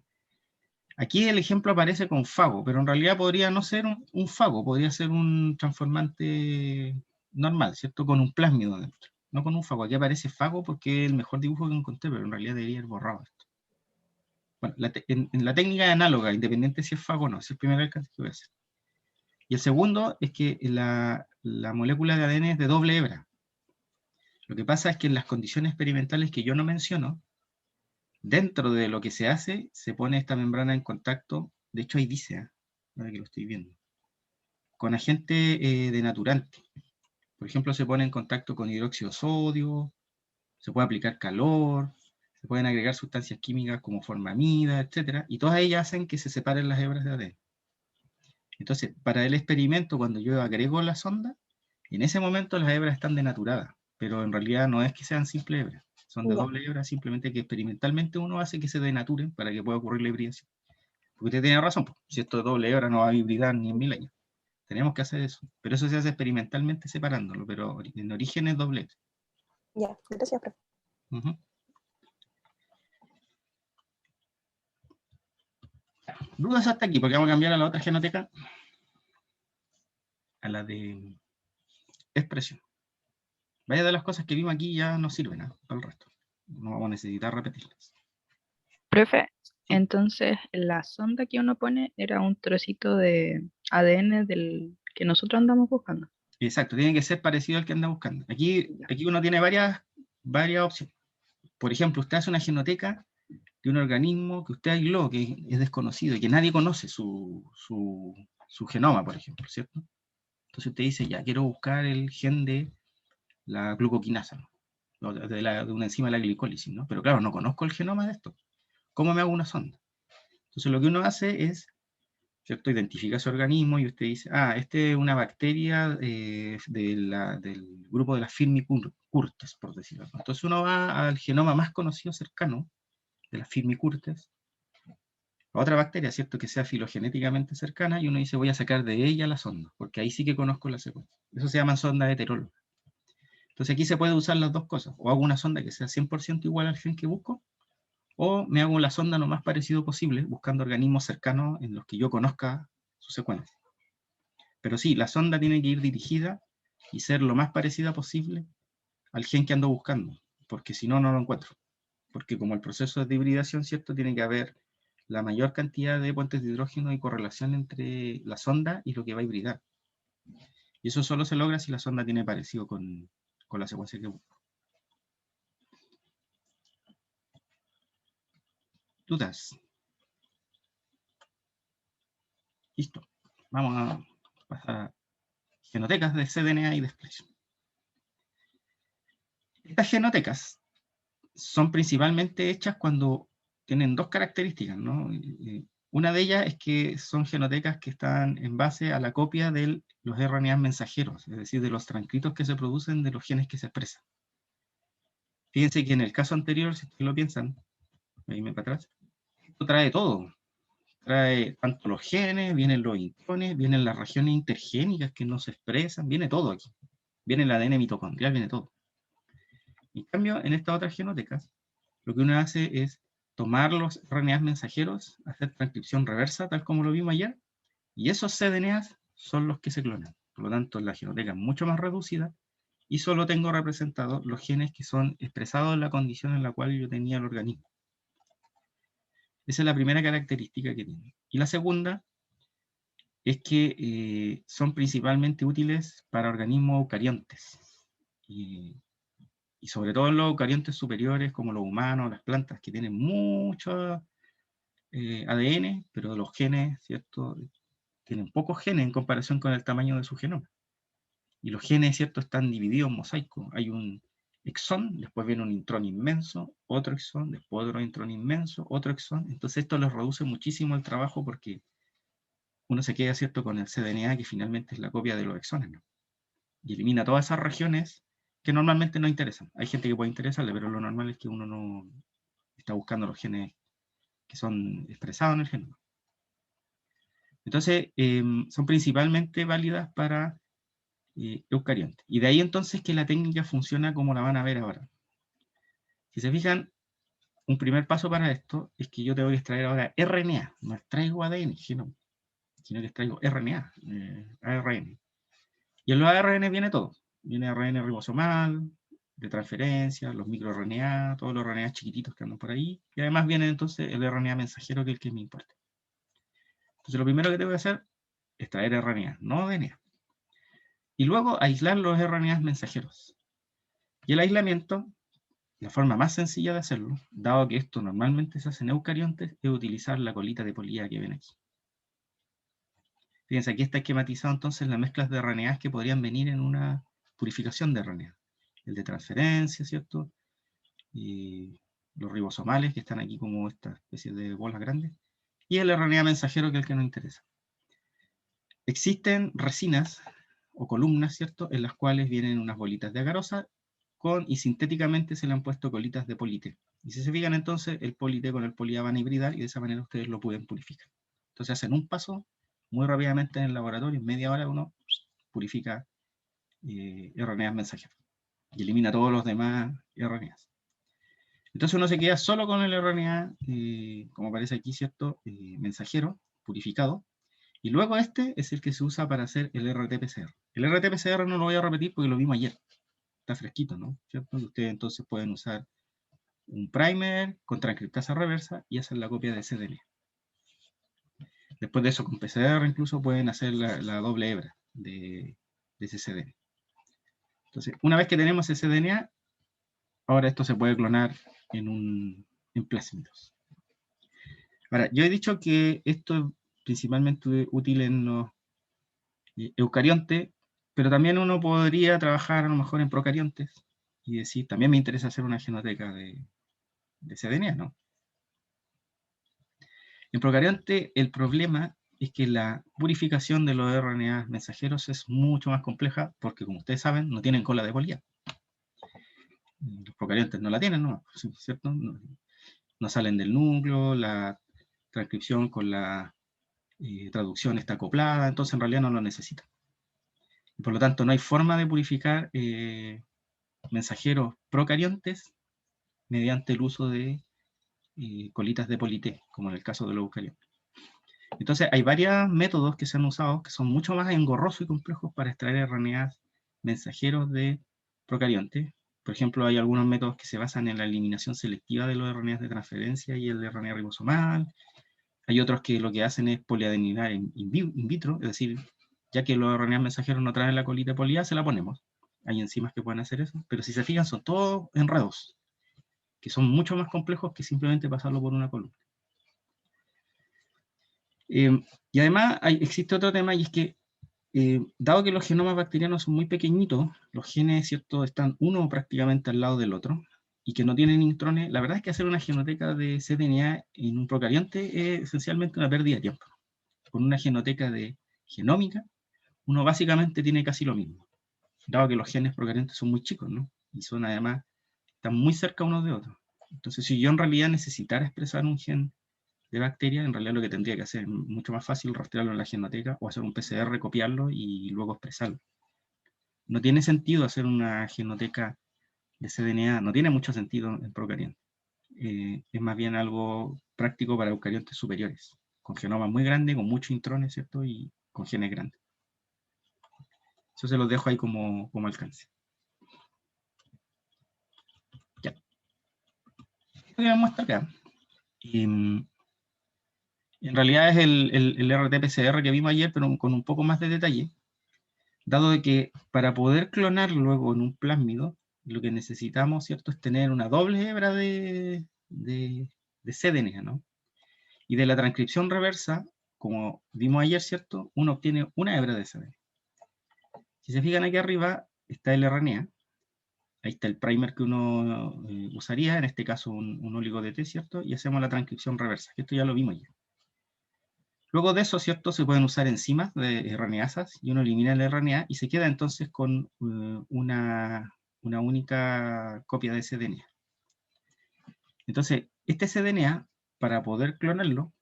aquí el ejemplo aparece con fago, pero en realidad podría no ser un fago, podría ser un transformante normal, ¿cierto?, con un plásmido dentro, no con un fago. Aquí aparece fago porque es el mejor dibujo que encontré, pero en realidad debería haber borrado esto. Bueno, en la técnica es análoga, independiente si es fago o no, es el primer alcance que voy a hacer. Y el segundo es que la molécula de ADN es de doble hebra. Lo que pasa es que en las condiciones experimentales que yo no menciono, dentro de lo que se hace, se pone esta membrana en contacto, de hecho ahí dice, ahora que lo estoy viendo, con agente denaturante. Por ejemplo, se pone en contacto con hidróxido de sodio, se puede aplicar calor, se pueden agregar sustancias químicas como formamida, etc. Y todas ellas hacen que se separen las hebras de ADN. Entonces, para el experimento, cuando yo agrego la sonda, en ese momento las hebras están denaturadas, pero en realidad no es que sean simples hebras, son de doble hebra, simplemente que experimentalmente uno hace que se denaturen para que pueda ocurrir la hibridación. Porque usted tiene razón, si esto es doble hebra no va a hibridar ni en 1000 años. Tenemos que hacer eso, pero eso se hace experimentalmente separándolo, pero en origen es doble hebra. Ya, gracias, profe. Dudas hasta aquí, porque vamos a cambiar a la otra genoteca, a la de expresión. Varias de las cosas que vimos aquí ya no sirven para el resto. No vamos a necesitar repetirlas. Profe, entonces la sonda que uno pone era un trocito de ADN del que nosotros andamos buscando. Exacto, tiene que ser parecido al que anda buscando. Aquí uno tiene varias opciones. Por ejemplo, usted hace una genoteca de un organismo que usted aisló, que es desconocido y que nadie conoce su genoma, por ejemplo, ¿cierto? Entonces usted dice, ya, quiero buscar el gen de la glucoquinasa, ¿no?, de una enzima de la glicólisis, ¿no? Pero claro, no conozco el genoma de esto. ¿Cómo me hago una sonda? Entonces lo que uno hace es, ¿cierto?, identifica ese organismo y usted dice, este es una bacteria del grupo de las Firmicutes, por decirlo. Entonces uno va al genoma más conocido cercano de las Firmicutes, a otra bacteria, ¿cierto?, que sea filogenéticamente cercana, y uno dice, voy a sacar de ella la sonda, porque ahí sí que conozco la secuencia. Eso se llama sonda heteróloga. Entonces aquí se puede usar las dos cosas. O hago una sonda que sea 100% igual al gen que busco, o me hago la sonda lo más parecido posible, buscando organismos cercanos en los que yo conozca su secuencia. Pero sí, la sonda tiene que ir dirigida y ser lo más parecida posible al gen que ando buscando, porque si no, no lo encuentro. Porque como el proceso de hibridación, ¿cierto? Tiene que haber la mayor cantidad de puentes de hidrógeno y correlación entre la sonda y lo que va a hibridar. Y eso solo se logra si la sonda tiene parecido con la secuencia que busco. ¿Dudas? Listo. Vamos a pasar a genotecas de cDNA y de Splice. Estas genotecas son principalmente hechas cuando tienen dos características, ¿no? Una de ellas es que son genotecas que están en base a la copia de los RNA mensajeros, es decir, de los transcritos que se producen de los genes que se expresan. Fíjense que en el caso anterior, si ustedes lo piensan, venme para atrás, esto trae todo. Trae tanto los genes, vienen los intrones, vienen las regiones intergénicas que no se expresan, viene todo aquí. Viene el ADN mitocondrial, viene todo. En cambio, en estas otras genotecas, lo que uno hace es tomar los RNAs mensajeros, hacer transcripción reversa, tal como lo vimos ayer, y esos cDNAs son los que se clonan. Por lo tanto, la genoteca es mucho más reducida y solo tengo representados los genes que son expresados en la condición en la cual yo tenía el organismo. Esa es la primera característica que tiene. Y la segunda es que son principalmente útiles para organismos eucariontes. Y sobre todo en los eucariontes superiores, como los humanos, las plantas, que tienen mucho ADN, pero los genes, ¿cierto? Tienen pocos genes en comparación con el tamaño de su genoma. Y los genes, ¿cierto?, están divididos en mosaico. Hay un exón, después viene un intrón inmenso, otro exón, después otro intrón inmenso, otro exón. Entonces esto les reduce muchísimo el trabajo porque uno se queda, ¿cierto?, con el cDNA, que finalmente es la copia de los exones, ¿no? Y elimina todas esas regiones que normalmente no interesan. Hay gente que puede interesarle, pero lo normal es que uno no está buscando los genes que son expresados en el genoma. Entonces, son principalmente válidas para eucariontes. Y de ahí entonces que la técnica funciona como la van a ver ahora. Si se fijan, un primer paso para esto es que yo tengo que extraer ahora RNA. No extraigo ADN, sino que extraigo RNA, ARN. Y en los ARN viene todo. Viene ARN ribosomal, de transferencia, los microRNA, todos los RNA chiquititos que andan por ahí. Y además viene entonces el RNA mensajero, que es el que me importa. Entonces lo primero que tengo que hacer es extraer RNA, no DNA. Y luego aislar los RNA mensajeros. Y el aislamiento, la forma más sencilla de hacerlo, dado que esto normalmente se hace en eucariontes, es utilizar la colita de polía que ven aquí. Fíjense, aquí está esquematizado entonces las mezclas de RNAs que podrían venir en una purificación de RNA. El de transferencia, ¿cierto? Y los ribosomales, que están aquí como esta especie de bolas grandes. Y el RNA mensajero, que es el que nos interesa. Existen resinas o columnas, ¿cierto?, en las cuales vienen unas bolitas de agarosa y sintéticamente se le han puesto colitas de polité. Y si se fijan entonces, el polité con el polía van a hibridar y de esa manera ustedes lo pueden purificar. Entonces hacen un paso muy rápidamente en el laboratorio, en media hora uno purifica RNAs mensajeros y elimina todos los demás RNAs. Entonces uno se queda solo con el RNA, como aparece aquí, ¿cierto?, mensajero, purificado. Y luego este es el que se usa para hacer el RT-PCR. El RT-PCR no lo voy a repetir porque lo vimos ayer. Está fresquito, ¿no? ¿Cierto? Ustedes entonces pueden usar un primer con transcriptasa reversa y hacer la copia de cDNA. Después de eso, con PCR incluso pueden hacer la doble hebra de ese cDNA. Entonces, una vez que tenemos ese cDNA, ahora esto se puede clonar en plásmidos. Ahora, yo he dicho que esto es principalmente útil en los eucariontes, pero también uno podría trabajar a lo mejor en procariontes y decir, también me interesa hacer una genoteca de cDNA, ¿no? En procarionte el problema es que la purificación de los RNA mensajeros es mucho más compleja porque, como ustedes saben, no tienen cola de polía. Los procariontes no la tienen, ¿no? ¿Cierto? No salen del núcleo, la transcripción con la traducción está acoplada, entonces en realidad no lo necesitan. Y por lo tanto no hay forma de purificar mensajeros procariontes mediante el uso de colitas de polité, como en el caso de los eucariontes. Entonces, hay varios métodos que se han usado que son mucho más engorrosos y complejos para extraer RNAs mensajeros de procariontes. Por ejemplo, hay algunos métodos que se basan en la eliminación selectiva de los RNAs de transferencia y el RNA ribosomal. Hay otros que lo que hacen es poliadenilar in vitro, es decir, ya que los RNAs mensajeros no traen la colita de poliA, se la ponemos. Hay enzimas que pueden hacer eso, pero si se fijan, son todos enredos, que son mucho más complejos que simplemente pasarlo por una columna. Y además existe otro tema, y es que dado que los genomas bacterianos son muy pequeñitos, los genes, ¿cierto?, están uno prácticamente al lado del otro, y que no tienen intrones, la verdad es que hacer una genoteca de cDNA en un procarionte es esencialmente una pérdida de tiempo. Con una genoteca de genómica, uno básicamente tiene casi lo mismo, dado que los genes procariontes son muy chicos, ¿no? Y son además, están muy cerca unos de otros. Entonces, si yo en realidad necesitara expresar un gen de bacteria, en realidad lo que tendría que hacer es mucho más fácil rastrearlo en la genoteca o hacer un PCR, copiarlo y luego expresarlo. No tiene sentido hacer una genoteca de cDNA, no tiene mucho sentido en procariontes. Es más bien algo práctico para eucariontes superiores, con genomas muy grandes, con muchos intrones, ¿cierto? Y con genes grandes. Eso se los dejo ahí como alcance. Ya. Esto que muestro acá, en realidad es el RT-PCR que vimos ayer, pero con un poco más de detalle, dado de que para poder clonar luego en un plásmido, lo que necesitamos, ¿cierto?, es tener una doble hebra de cDNA, ¿no? Y de la transcripción reversa, como vimos ayer, ¿cierto?, uno obtiene una hebra de cDNA. Si se fijan aquí arriba, está el RNA. Ahí está el primer que uno usaría, en este caso un oligo de T, ¿cierto? Y hacemos la transcripción reversa, que esto ya lo vimos ayer. Luego de eso, ¿cierto?, se pueden usar enzimas de RNasas y uno elimina el RNA y se queda entonces con una única copia de cDNA. Entonces, este cDNA, para poder clonarlo,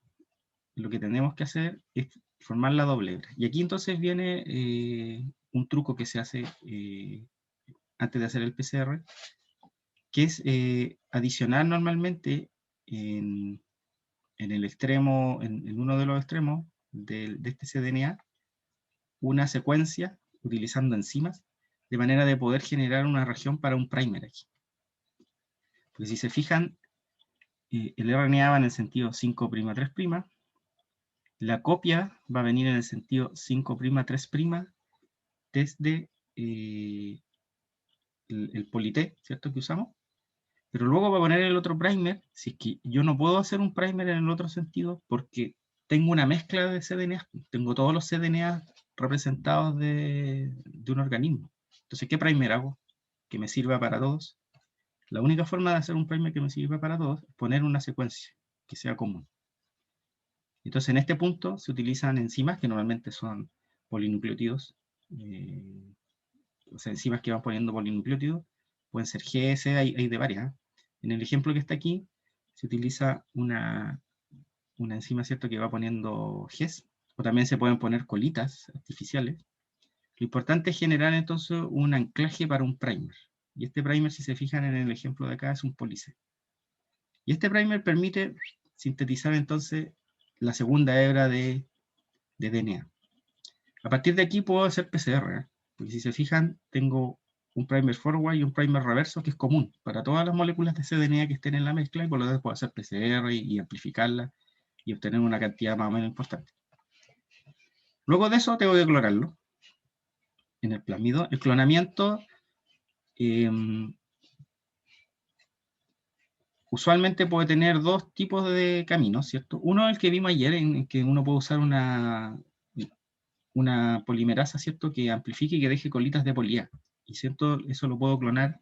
lo que tenemos que hacer es formar la doble hebra. Y aquí entonces viene un truco que se hace antes de hacer el PCR, que es adicionar normalmente en el extremo, en uno de los extremos de este cDNA, una secuencia utilizando enzimas, de manera de poder generar una región para un primer aquí. Porque si se fijan, el RNA va en el sentido 5' 3', la copia va a venir en el sentido 5' 3' desde el polité, ¿cierto?, que usamos, pero luego va a poner el otro primer, si es que yo no puedo hacer un primer en el otro sentido, porque tengo una mezcla de cDNA, tengo todos los cDNA representados de un organismo. Entonces, ¿qué primer hago? Que me sirva para todos. La única forma de hacer un primer que me sirva para todos es poner una secuencia que sea común. Entonces, en este punto se utilizan enzimas que normalmente son polinucleótidos, o sea, enzimas que van poniendo polinucleótidos, pueden ser GS, hay de varias. En el ejemplo que está aquí, se utiliza una enzima, ¿cierto?, que va poniendo GES, o también se pueden poner colitas artificiales. Lo importante es generar entonces un anclaje para un primer. Y este primer, si se fijan en el ejemplo de acá, es un poliC. Y este primer permite sintetizar entonces la segunda hebra de DNA. A partir de aquí puedo hacer PCR, porque si se fijan, tengo un primer forward y un primer reverso que es común para todas las moléculas de cDNA que estén en la mezcla, y por lo tanto puedo hacer PCR y amplificarla y obtener una cantidad más o menos importante. Luego de eso tengo que clonarlo en el plásmido. El clonamiento usualmente puede tener dos tipos de caminos, ¿cierto? Uno es el que vimos ayer, en que uno puede usar una polimerasa, ¿cierto?, que amplifique y que deje colitas de poliA. Y ¿cierto?, eso lo puedo clonar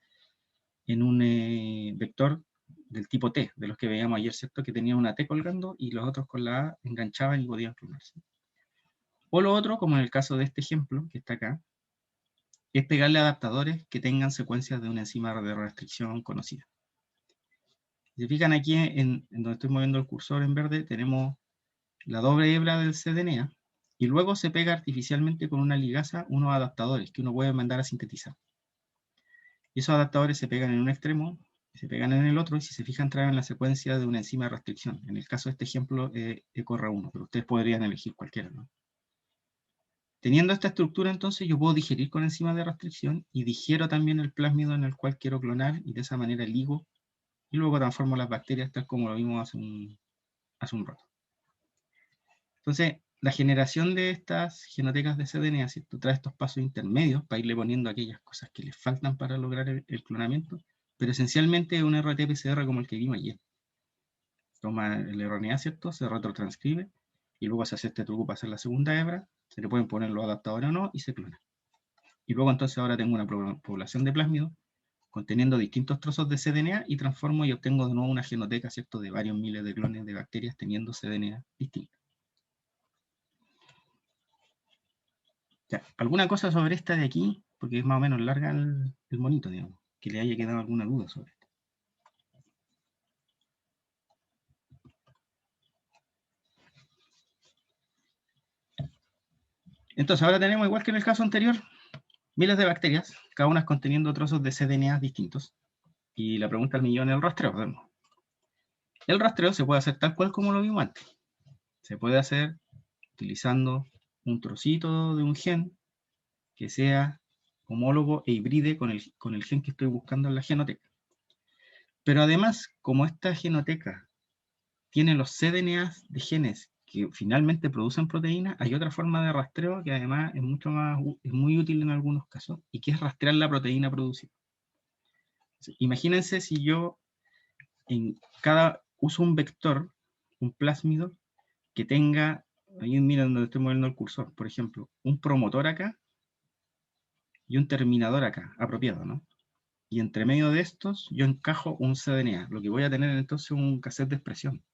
en un vector del tipo T, de los que veíamos ayer, ¿cierto?, que tenía una T colgando y los otros con la A enganchaban y podían clonarse. O lo otro, como en el caso de este ejemplo, que está acá, es pegarle adaptadores que tengan secuencias de una enzima de restricción conocida. Si se fijan aquí en donde estoy moviendo el cursor en verde, tenemos la doble hebra del cDNA, y luego se pega artificialmente con una ligasa unos adaptadores que uno puede mandar a sintetizar. Y esos adaptadores se pegan en un extremo, se pegan en el otro, y si se fijan traen la secuencia de una enzima de restricción. En el caso de este ejemplo, EcoR1, pero ustedes podrían elegir cualquiera, ¿no? Teniendo esta estructura, entonces, yo puedo digerir con enzimas de restricción y digiero también el plásmido en el cual quiero clonar, y de esa manera ligo, y luego transformo las bacterias tal como lo vimos hace un rato. Entonces, la generación de estas genotecas de cDNA, ¿cierto?, trae estos pasos intermedios para irle poniendo aquellas cosas que les faltan para lograr el clonamiento, pero esencialmente es un RT-PCR como el que vimos ayer. Toma el RNA, ¿cierto?, se retrotranscribe, y luego se hace este truco para hacer la segunda hebra, se le pueden poner los adaptadores o no, y se clona. Y luego entonces ahora tengo una población de plásmido conteniendo distintos trozos de cDNA, y transformo y obtengo de nuevo una genoteca, ¿cierto?, de varios miles de clones de bacterias teniendo cDNA distinto. Ya, ¿alguna cosa sobre esta de aquí? Porque es más o menos larga el monito, digamos, que le haya quedado alguna duda sobre esto. Entonces ahora tenemos, igual que en el caso anterior, miles de bacterias, cada una conteniendo trozos de cDNA distintos. Y la pregunta del millón es el rastreo. Vemos. El rastreo se puede hacer tal cual como lo vimos antes. Se puede hacer utilizando un trocito de un gen que sea homólogo e hibride con el gen que estoy buscando en la genoteca. Pero además, como esta genoteca tiene los cDNA de genes que finalmente producen proteínas, hay otra forma de rastreo que además es muy útil en algunos casos, y que es rastrear la proteína producida. Imagínense si yo uso un vector, un plásmido, que tenga, ahí miren donde estoy moviendo el cursor, por ejemplo, un promotor acá y un terminador acá, apropiado, ¿no? Y entre medio de estos yo encajo un cDNA, lo que voy a tener entonces un cassette de expresión.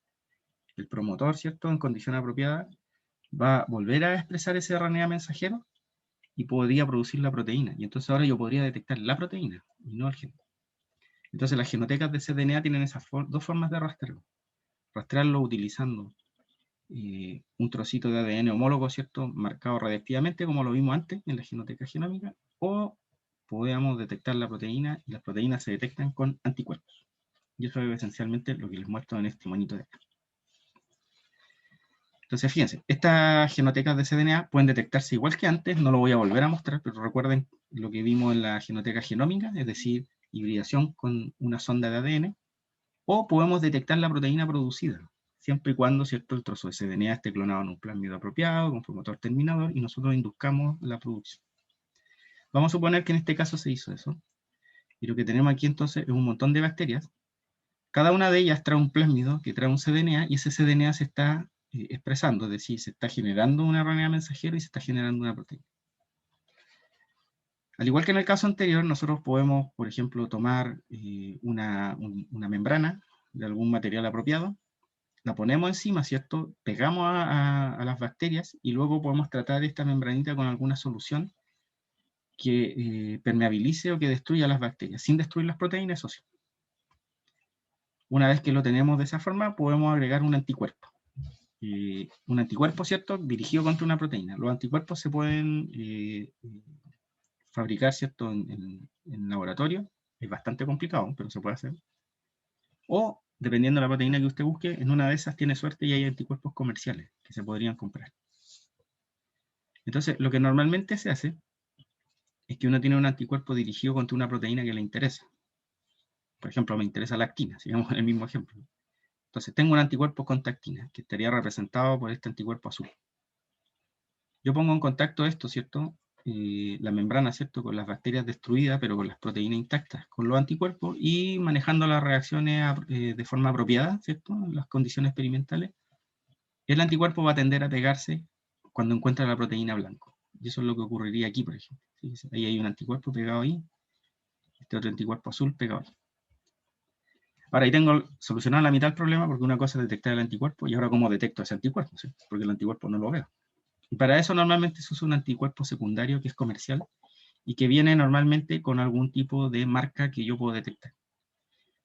El promotor, ¿cierto?, en condición apropiada, va a volver a expresar ese RNA mensajero y podría producir la proteína. Y entonces ahora yo podría detectar la proteína y no el gen. Entonces las genotecas de cDNA tienen esas dos formas de rastreo. Rastrearlo utilizando un trocito de ADN homólogo, ¿cierto?, marcado radiactivamente, como lo vimos antes en la genoteca genómica, o podemos detectar la proteína, y las proteínas se detectan con anticuerpos. Y eso es esencialmente lo que les muestro en este monito de acá. Entonces, fíjense, estas genotecas de cDNA pueden detectarse igual que antes, no lo voy a volver a mostrar, pero recuerden lo que vimos en la genoteca genómica, es decir, hibridación con una sonda de ADN, o podemos detectar la proteína producida, siempre y cuando, ¿cierto?, el trozo de cDNA esté clonado en un plásmido apropiado, con promotor terminador, y nosotros induzcamos la producción. Vamos a suponer que en este caso se hizo eso, y lo que tenemos aquí entonces es un montón de bacterias. Cada una de ellas trae un plásmido que trae un cDNA, y ese cDNA se está expresando, es decir, se está generando un RNA mensajero y se está generando una proteína. Al igual que en el caso anterior, nosotros podemos, por ejemplo, tomar una membrana de algún material apropiado, la ponemos encima, ¿cierto?, pegamos a las bacterias, y luego podemos tratar esta membranita con alguna solución que permeabilice o que destruya las bacterias, sin destruir las proteínas, eso sí. Una vez que lo tenemos de esa forma, podemos agregar un anticuerpo. Un anticuerpo, ¿cierto?, dirigido contra una proteína. Los anticuerpos se pueden fabricar, ¿cierto?, en laboratorio. Es bastante complicado, pero se puede hacer. O, dependiendo de la proteína que usted busque, en una de esas tiene suerte y hay anticuerpos comerciales que se podrían comprar. Entonces, lo que normalmente se hace es que uno tiene un anticuerpo dirigido contra una proteína que le interesa. Por ejemplo, me interesa la actina, sigamos en el mismo ejemplo. Entonces, tengo un anticuerpo contra actina, que estaría representado por este anticuerpo azul. Yo pongo en contacto esto, ¿cierto?, la membrana, ¿cierto?, con las bacterias destruidas, pero con las proteínas intactas, con los anticuerpos, y manejando las reacciones de forma apropiada, ¿cierto?, en las condiciones experimentales, el anticuerpo va a tender a pegarse cuando encuentra la proteína blanco. Y eso es lo que ocurriría aquí, por ejemplo. Fíjense, ahí hay un anticuerpo pegado ahí, este otro anticuerpo azul pegado ahí. Ahora, ahí tengo solucionado la mitad del problema, porque una cosa es detectar el anticuerpo, y ahora cómo detecto ese anticuerpo, ¿sí?, porque el anticuerpo no lo veo. Y para eso normalmente se usa un anticuerpo secundario que es comercial, y que viene normalmente con algún tipo de marca que yo puedo detectar.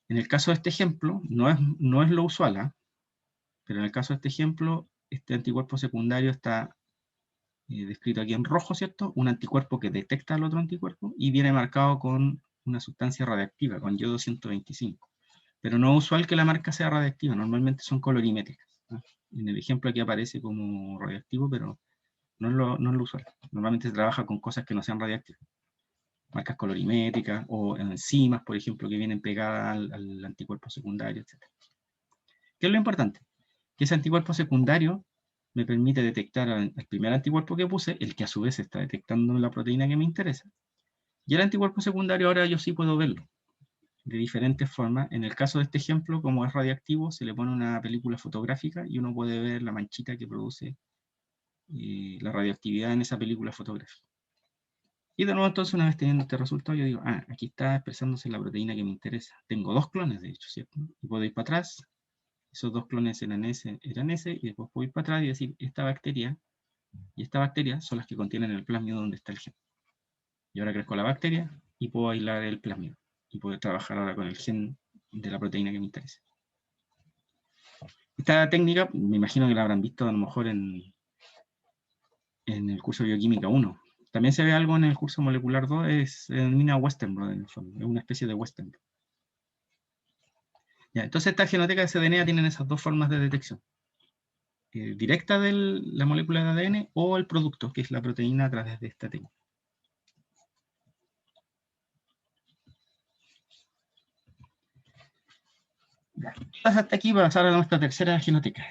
En el caso de este ejemplo, no es lo usual, pero en el caso de este ejemplo, este anticuerpo secundario está descrito aquí en rojo, ¿cierto? Un anticuerpo que detecta al otro anticuerpo, y viene marcado con una sustancia radiactiva con yodo 125. Pero no es usual que la marca sea radiactiva, normalmente son colorimétricas, ¿no? En el ejemplo aquí aparece como radiactivo, pero no es lo usual. Normalmente se trabaja con cosas que no sean radiactivas. Marcas colorimétricas o enzimas, por ejemplo, que vienen pegadas al anticuerpo secundario, etc. ¿Qué es lo importante? Que ese anticuerpo secundario me permite detectar al primer anticuerpo que puse, el que a su vez está detectando la proteína que me interesa. Y el anticuerpo secundario ahora yo sí puedo verlo de diferentes formas. En el caso de este ejemplo, como es radiactivo, se le pone una película fotográfica y uno puede ver la manchita que produce la radioactividad en esa película fotográfica. Y de nuevo, entonces, una vez teniendo este resultado, yo digo, aquí está expresándose la proteína que me interesa. Tengo dos clones, de hecho, ¿cierto? Y puedo ir para atrás. Esos dos clones eran ese, y después puedo ir para atrás y decir, esta bacteria y esta bacteria son las que contienen el plásmido donde está el gen. Y ahora crezco la bacteria y puedo aislar el plásmido. Y poder trabajar ahora con el gen de la proteína que me interesa. Esta técnica, me imagino que la habrán visto a lo mejor en el curso de Bioquímica 1. También se ve algo en el curso molecular 2, se denomina Western blot, en el fondo, es una especie de Western blot. Ya, entonces estas genotecas de cDNA tienen esas dos formas de detección. Directa de la molécula de ADN o el producto, que es la proteína a través de esta técnica. Ya, hasta aquí para pasar a nuestra tercera genoteca.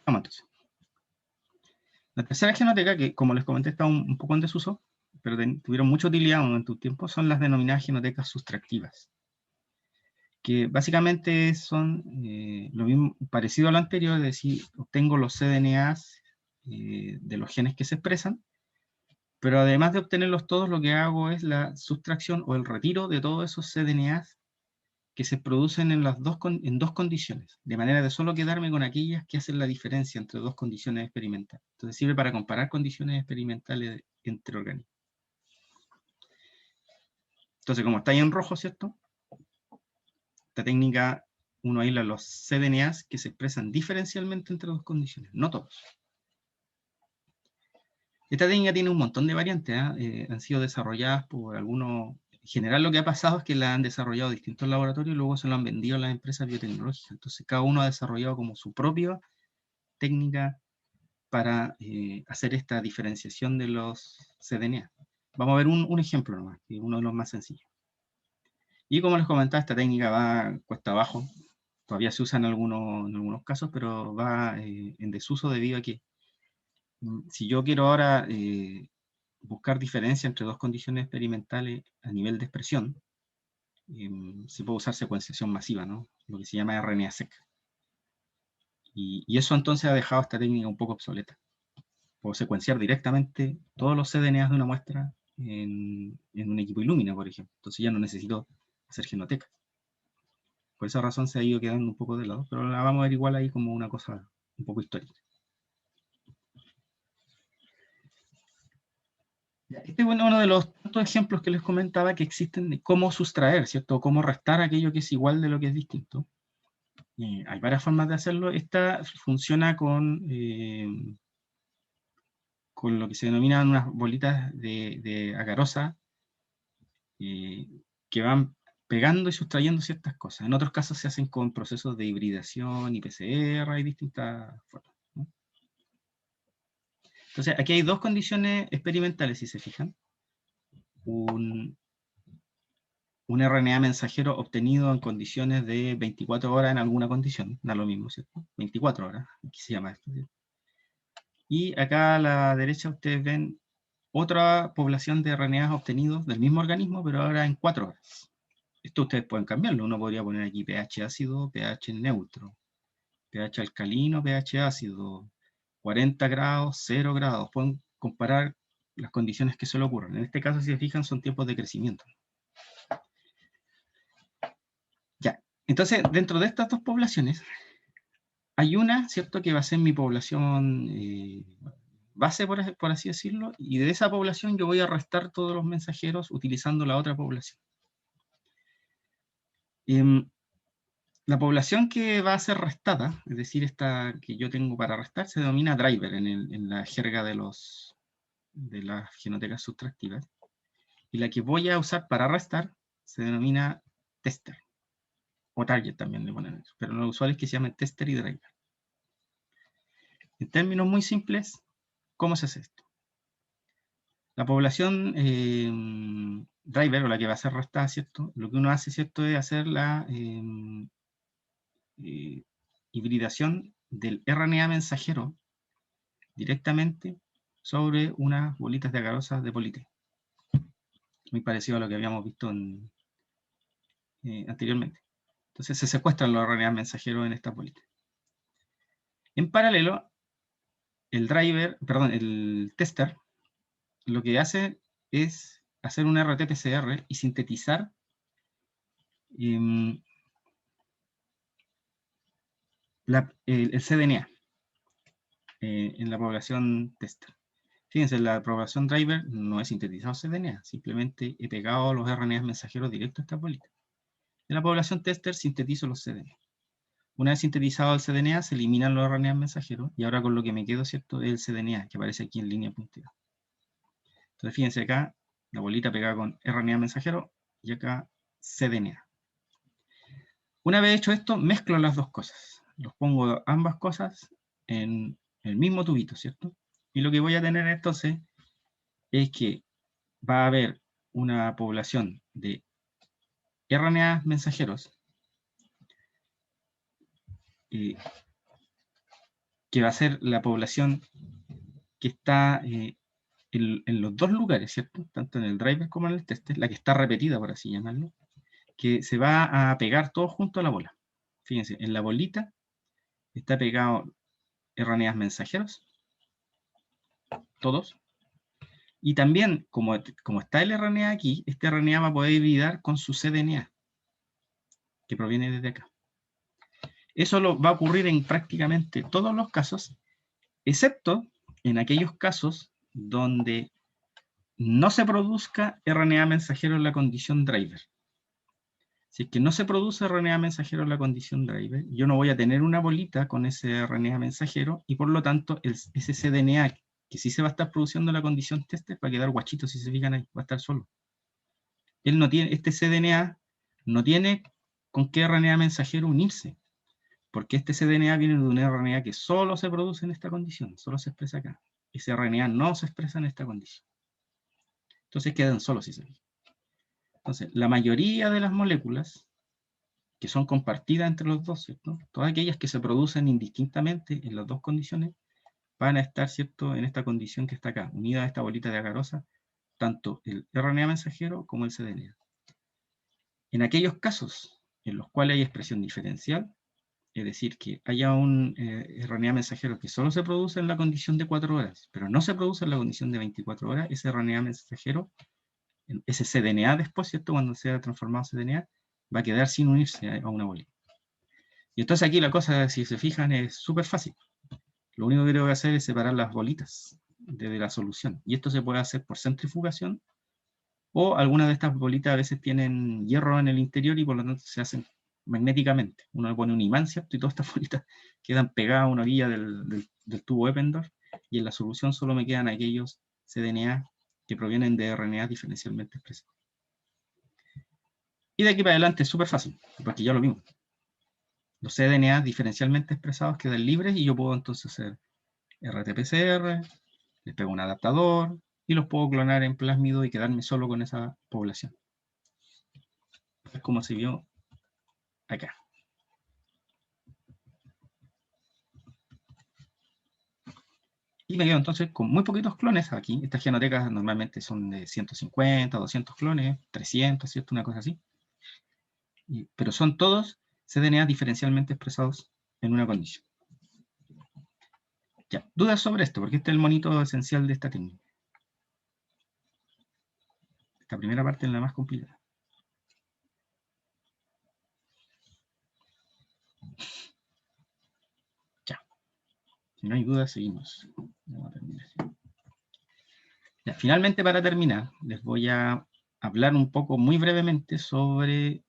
Vamos entonces. La tercera genoteca, que como les comenté está un poco en desuso, pero tuvieron mucha utilidad en tu tiempo, son las denominadas genotecas sustractivas, que básicamente son lo mismo, parecido a lo anterior, es decir, obtengo los cDNAs de los genes que se expresan, pero además de obtenerlos todos, lo que hago es la sustracción o el retiro de todos esos cDNAs que se producen en dos condiciones, de manera de solo quedarme con aquellas que hacen la diferencia entre dos condiciones experimentales. Entonces sirve para comparar condiciones experimentales entre organismos. Entonces, como está ahí en rojo, ¿cierto? Esta técnica, uno aísla los cDNAs que se expresan diferencialmente entre dos condiciones, no todos. Esta técnica tiene un montón de variantes, han sido desarrolladas por algunos. En general lo que ha pasado es que la han desarrollado distintos laboratorios y luego se lo han vendido a las empresas biotecnológicas. Entonces cada uno ha desarrollado como su propia técnica para hacer esta diferenciación de los cDNA. Vamos a ver un ejemplo nomás, que es uno de los más sencillos. Y como les comentaba, esta técnica va cuesta abajo. Todavía se usa en algunos casos, pero va en desuso debido a que si yo quiero ahora buscar diferencia entre dos condiciones experimentales a nivel de expresión, se puede usar secuenciación masiva, ¿no? Lo que se llama RNA-seq. Y eso entonces ha dejado esta técnica un poco obsoleta. Puedo secuenciar directamente todos los cDNAs de una muestra en un equipo Illumina, por ejemplo. Entonces ya no necesito hacer genotecas. Por esa razón se ha ido quedando un poco de lado, pero la vamos a ver igual ahí como una cosa un poco histórica. Este es uno de los tantos ejemplos que les comentaba que existen de cómo sustraer, ¿cierto? Cómo restar aquello que es igual de lo que es distinto. Hay varias formas de hacerlo. Esta funciona con lo que se denominan unas bolitas de agarosa que van pegando y sustrayendo ciertas cosas. En otros casos se hacen con procesos de hibridación y PCR, hay distintas formas, ¿no? Entonces, aquí hay dos condiciones experimentales, si se fijan. Un RNA mensajero obtenido en condiciones de 24 horas en alguna condición, da lo mismo, ¿cierto? 24 horas, aquí se llama esto, ¿cierto? Y acá a la derecha ustedes ven otra población de RNAs obtenidos del mismo organismo, pero ahora en 4 horas. Esto ustedes pueden cambiarlo, uno podría poner aquí pH ácido, pH neutro, pH alcalino, pH ácido, 40 grados, 0 grados, pueden comparar las condiciones que se le ocurren. En este caso, si se fijan, son tiempos de crecimiento. Ya, entonces, dentro de estas dos poblaciones, hay una, ¿cierto?, que va a ser mi población base, por así decirlo, y de esa población yo voy a restar todos los mensajeros utilizando la otra población. La población que va a ser restada, es decir, esta que yo tengo para restar, se denomina driver en la jerga de los de las genotecas sustractivas. Y la que voy a usar para arrastrar se denomina tester. O target también le ponen eso. Pero los usuarios que se llaman tester y driver. En términos muy simples, ¿cómo se hace esto? La población driver, o la que va a ser arrastrada, ¿cierto? Lo que uno hace, ¿cierto?, es hacer la hibridación del RNA mensajero directamente sobre unas bolitas de agarosas de polité. Muy parecido a lo que habíamos visto anteriormente. Entonces se secuestran los RNA mensajeros en estas bolitas. En paralelo, el tester, lo que hace es hacer un RT-PCR y sintetizar el cDNA en la población tester. Fíjense, en la población driver no he sintetizado cDNA, simplemente he pegado los RNA mensajeros directos a esta bolita. En la población tester sintetizo los cDNA. Una vez sintetizado el cDNA, se eliminan los RNA mensajeros, y ahora con lo que me quedo, ¿cierto?, es el cDNA, que aparece aquí en línea punteada. Entonces fíjense acá, la bolita pegada con RNA mensajero, y acá cDNA. Una vez hecho esto, mezclo las dos cosas. Los pongo ambas cosas en el mismo tubito, ¿cierto? Y lo que voy a tener entonces es que va a haber una población de RNA mensajeros que va a ser la población que está en los dos lugares, ¿cierto? Tanto en el driver como en el tester, la que está repetida, por así llamarlo, que se va a pegar todo junto a la bola. Fíjense, en la bolita está pegado RNA mensajeros, todos, y también, como está el RNA aquí, este RNA va a poder hibridar con su cDNA, que proviene desde acá. Eso va a ocurrir en prácticamente todos los casos, excepto en aquellos casos donde no se produzca RNA mensajero en la condición driver. Si es que no se produce RNA mensajero en la condición driver, yo no voy a tener una bolita con ese RNA mensajero, y por lo tanto ese cDNA que sí se va a estar produciendo en la condición tester va a quedar guachito, si se fijan ahí, va a estar solo. Él no tiene, este cDNA no tiene con qué RNA mensajero unirse, porque este cDNA viene de un RNA que solo se produce en esta condición, solo se expresa acá. Ese RNA no se expresa en esta condición. Entonces quedan solos, si se fijan. Entonces, la mayoría de las moléculas que son compartidas entre los dos, ¿cierto?, todas aquellas que se producen indistintamente en las dos condiciones, van a estar, ¿cierto?, en esta condición que está acá, unida a esta bolita de agarosa, tanto el RNA mensajero como el cDNA. En aquellos casos en los cuales hay expresión diferencial, es decir, que haya un RNA mensajero que solo se produce en la condición de 4 horas, pero no se produce en la condición de 24 horas, ese RNA mensajero, ese cDNA después, ¿cierto?, cuando sea transformado en cDNA, va a quedar sin unirse a una bolita. Y entonces aquí la cosa, si se fijan, es súper fácil. Lo único que tengo que hacer es separar las bolitas de la solución. Y esto se puede hacer por centrifugación, o algunas de estas bolitas a veces tienen hierro en el interior y por lo tanto se hacen magnéticamente. Uno le pone un imán, ¿cierto?, y todas estas bolitas quedan pegadas a una orilla del tubo Eppendorf, y en la solución solo me quedan aquellos cDNA que provienen de RNA diferencialmente expresados. Y de aquí para adelante es súper fácil, porque ya lo vimos. Los cDNA diferencialmente expresados quedan libres, y yo puedo entonces hacer RT-PCR, les pego un adaptador, y los puedo clonar en plásmido y quedarme solo con esa población. Es como se vio acá. Y me quedo entonces con muy poquitos clones aquí. Estas genotecas normalmente son de 150, 200 clones, 300, ¿cierto? Una cosa así. Pero son todos cDNA diferencialmente expresados en una condición. Ya, dudas sobre esto, porque este es el monito esencial de esta técnica. Esta primera parte es la más complicada. Ya. Si no hay dudas, seguimos. Vamos a terminar. Ya, finalmente, para terminar, les voy a hablar un poco, muy brevemente, sobre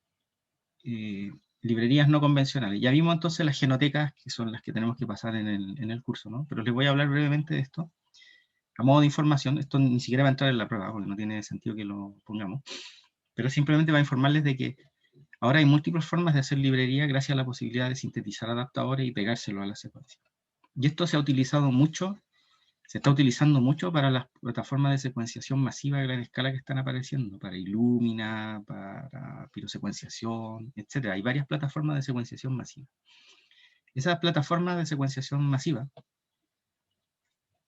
librerías no convencionales. Ya vimos entonces las genotecas, que son las que tenemos que pasar en el curso, ¿no? Pero les voy a hablar brevemente de esto. a modo de información, esto ni siquiera va a entrar en la prueba, porque no tiene sentido que lo pongamos, pero simplemente va a informarles de que ahora hay múltiples formas de hacer librería gracias a la posibilidad de sintetizar adaptadores y pegárselo a la secuencia. Y esto se ha utilizado mucho, se está utilizando mucho para las plataformas de secuenciación masiva a gran escala que están apareciendo, para Illumina, para pirosecuenciación, etc. Hay varias plataformas de secuenciación masiva. Esas plataformas de secuenciación masiva,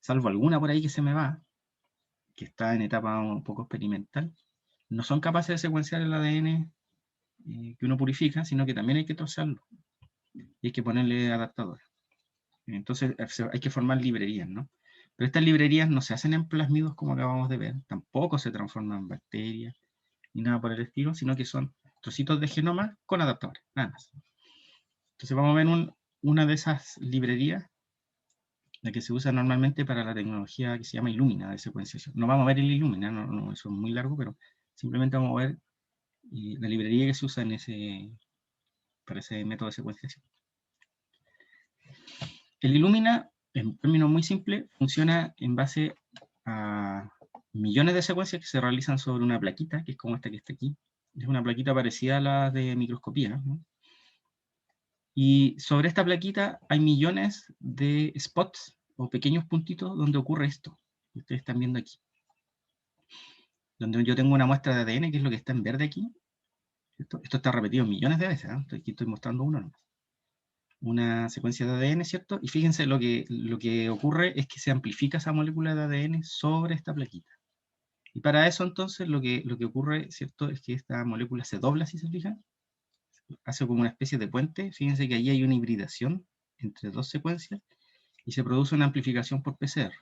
salvo alguna por ahí que se me va, que está en etapa un poco experimental, no son capaces de secuenciar el ADN que uno purifica, sino que también hay que trocearlo y hay que ponerle adaptadores. Entonces hay que formar librerías, ¿no? Pero estas librerías no se hacen en plásmidos como acabamos de ver, tampoco se transforman en bacterias, ni nada por el estilo, sino que son trocitos de genoma con adaptadores, nada más. Entonces vamos a ver una de esas librerías, la que se usa normalmente para la tecnología que se llama Illumina de secuenciación. No vamos a ver el Illumina, no, eso es muy largo, pero simplemente vamos a ver la librería que se usa para ese método de secuenciación. El Illumina, en términos muy simples, funciona en base a millones de secuencias que se realizan sobre una plaquita, que es como esta que está aquí. Es una plaquita parecida a la de microscopía, ¿no? Y sobre esta plaquita hay millones de spots o pequeños puntitos donde ocurre esto que ustedes están viendo aquí. Donde yo tengo una muestra de ADN, que es lo que está en verde aquí. Esto está repetido millones de veces, ¿eh? Aquí estoy mostrando uno nomás. Una secuencia de ADN, ¿cierto? Y fíjense, lo que ocurre es que se amplifica esa molécula de ADN sobre esta plaquita. Y para eso, entonces, lo que ocurre, ¿cierto? Es que esta molécula se dobla, si se fijan. Hace como una especie de puente. Fíjense que ahí hay una hibridación entre dos secuencias y se produce una amplificación por PCR.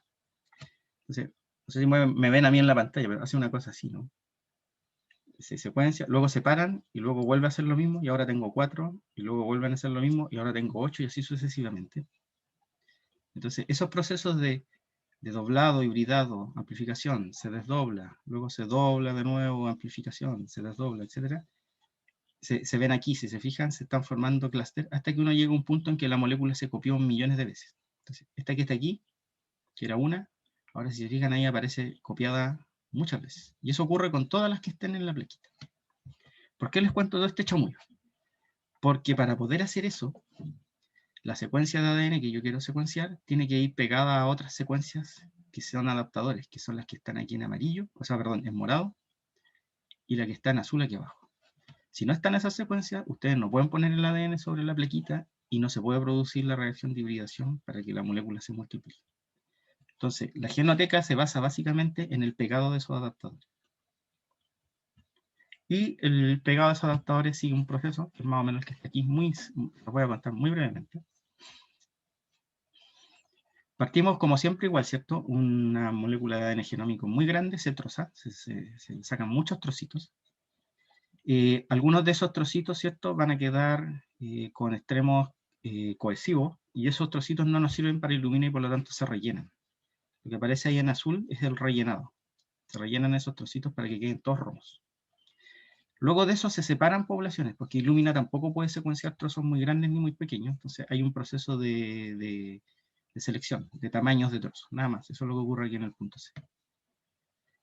Entonces, no sé si me ven a mí en la pantalla, pero hace una cosa así, ¿no? Se secuencia, luego se paran y luego vuelve a hacer lo mismo y ahora tengo 4 y luego vuelven a hacer lo mismo y ahora tengo 8 y así sucesivamente. Entonces, esos procesos de doblado, hibridado, amplificación, se desdobla, luego se dobla de nuevo, amplificación, se desdobla, etc. Se ven aquí, si se fijan, se están formando clústeres hasta que uno llega a un punto en que la molécula se copió millones de veces. Entonces, esta que está aquí, que era una, ahora si se fijan ahí aparece copiada muchas veces. Y eso ocurre con todas las que estén en la plaquita. ¿Por qué les cuento todo este chamullo? Porque para poder hacer eso, la secuencia de ADN que yo quiero secuenciar tiene que ir pegada a otras secuencias que son adaptadores, que son las que están aquí en amarillo, o sea, perdón, en morado, y la que está en azul aquí abajo. Si no están esas secuencias, ustedes no pueden poner el ADN sobre la plaquita y no se puede producir la reacción de hibridación para que la molécula se multiplique. Entonces, la genoteca se basa básicamente en el pegado de esos adaptadores. Y el pegado de esos adaptadores sigue un proceso, que es más o menos el que está aquí, lo voy a contar muy brevemente. Partimos como siempre igual, ¿cierto? Una molécula de ADN genómico muy grande, se troza, se sacan muchos trocitos. Algunos de esos trocitos, ¿cierto? Van a quedar con extremos cohesivos, y esos trocitos no nos sirven para iluminar y por lo tanto se rellenan. Lo que aparece ahí en azul es el rellenado. Se rellenan esos trocitos para que queden todos rojos. Luego de eso se separan poblaciones, porque Illumina tampoco puede secuenciar trozos muy grandes ni muy pequeños, entonces hay un proceso de selección, de tamaños de trozos, nada más. Eso es lo que ocurre aquí en el punto C.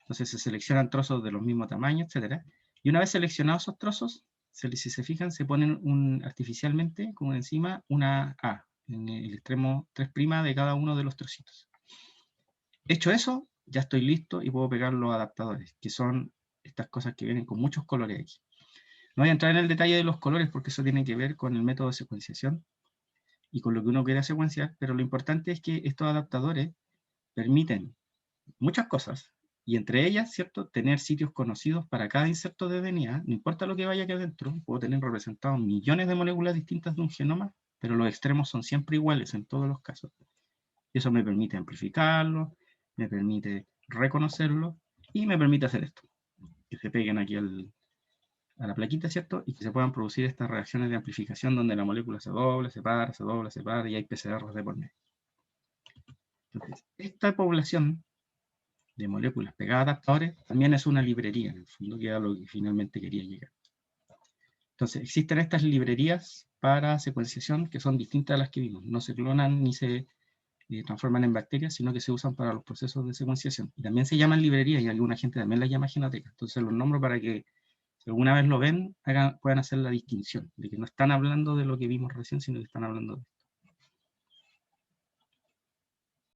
Entonces se seleccionan trozos de los mismos tamaños, etc. Y una vez seleccionados esos trozos, si se fijan, se ponen artificialmente, como encima, una A, en el extremo 3' de cada uno de los trocitos. Hecho eso, ya estoy listo y puedo pegar los adaptadores, que son estas cosas que vienen con muchos colores aquí. No voy a entrar en el detalle de los colores porque eso tiene que ver con el método de secuenciación y con lo que uno quiera secuenciar, pero lo importante es que estos adaptadores permiten muchas cosas, y entre ellas, ¿cierto?, tener sitios conocidos para cada inserto de DNA. No importa lo que vaya aquí adentro, puedo tener representados millones de moléculas distintas de un genoma, pero los extremos son siempre iguales en todos los casos. Eso me permite amplificarlo, me permite reconocerlo, y me permite hacer esto, que se peguen aquí a la plaquita, ¿cierto? Y que se puedan producir estas reacciones de amplificación donde la molécula se dobla, se para, se dobla, se para, y hay PCRs de por medio. Entonces, esta población de moléculas pegadas a adaptadores también es una librería, en el fondo, que era lo que finalmente quería llegar. Entonces, existen estas librerías para secuenciación que son distintas a las que vimos. No se clonan ni se transforman en bacterias, sino que se usan para los procesos de secuenciación. Y también se llaman librerías y alguna gente también las llama genoteca. Entonces los nombro para que, si alguna vez lo ven, puedan hacer la distinción, de que no están hablando de lo que vimos recién, sino que están hablando de esto.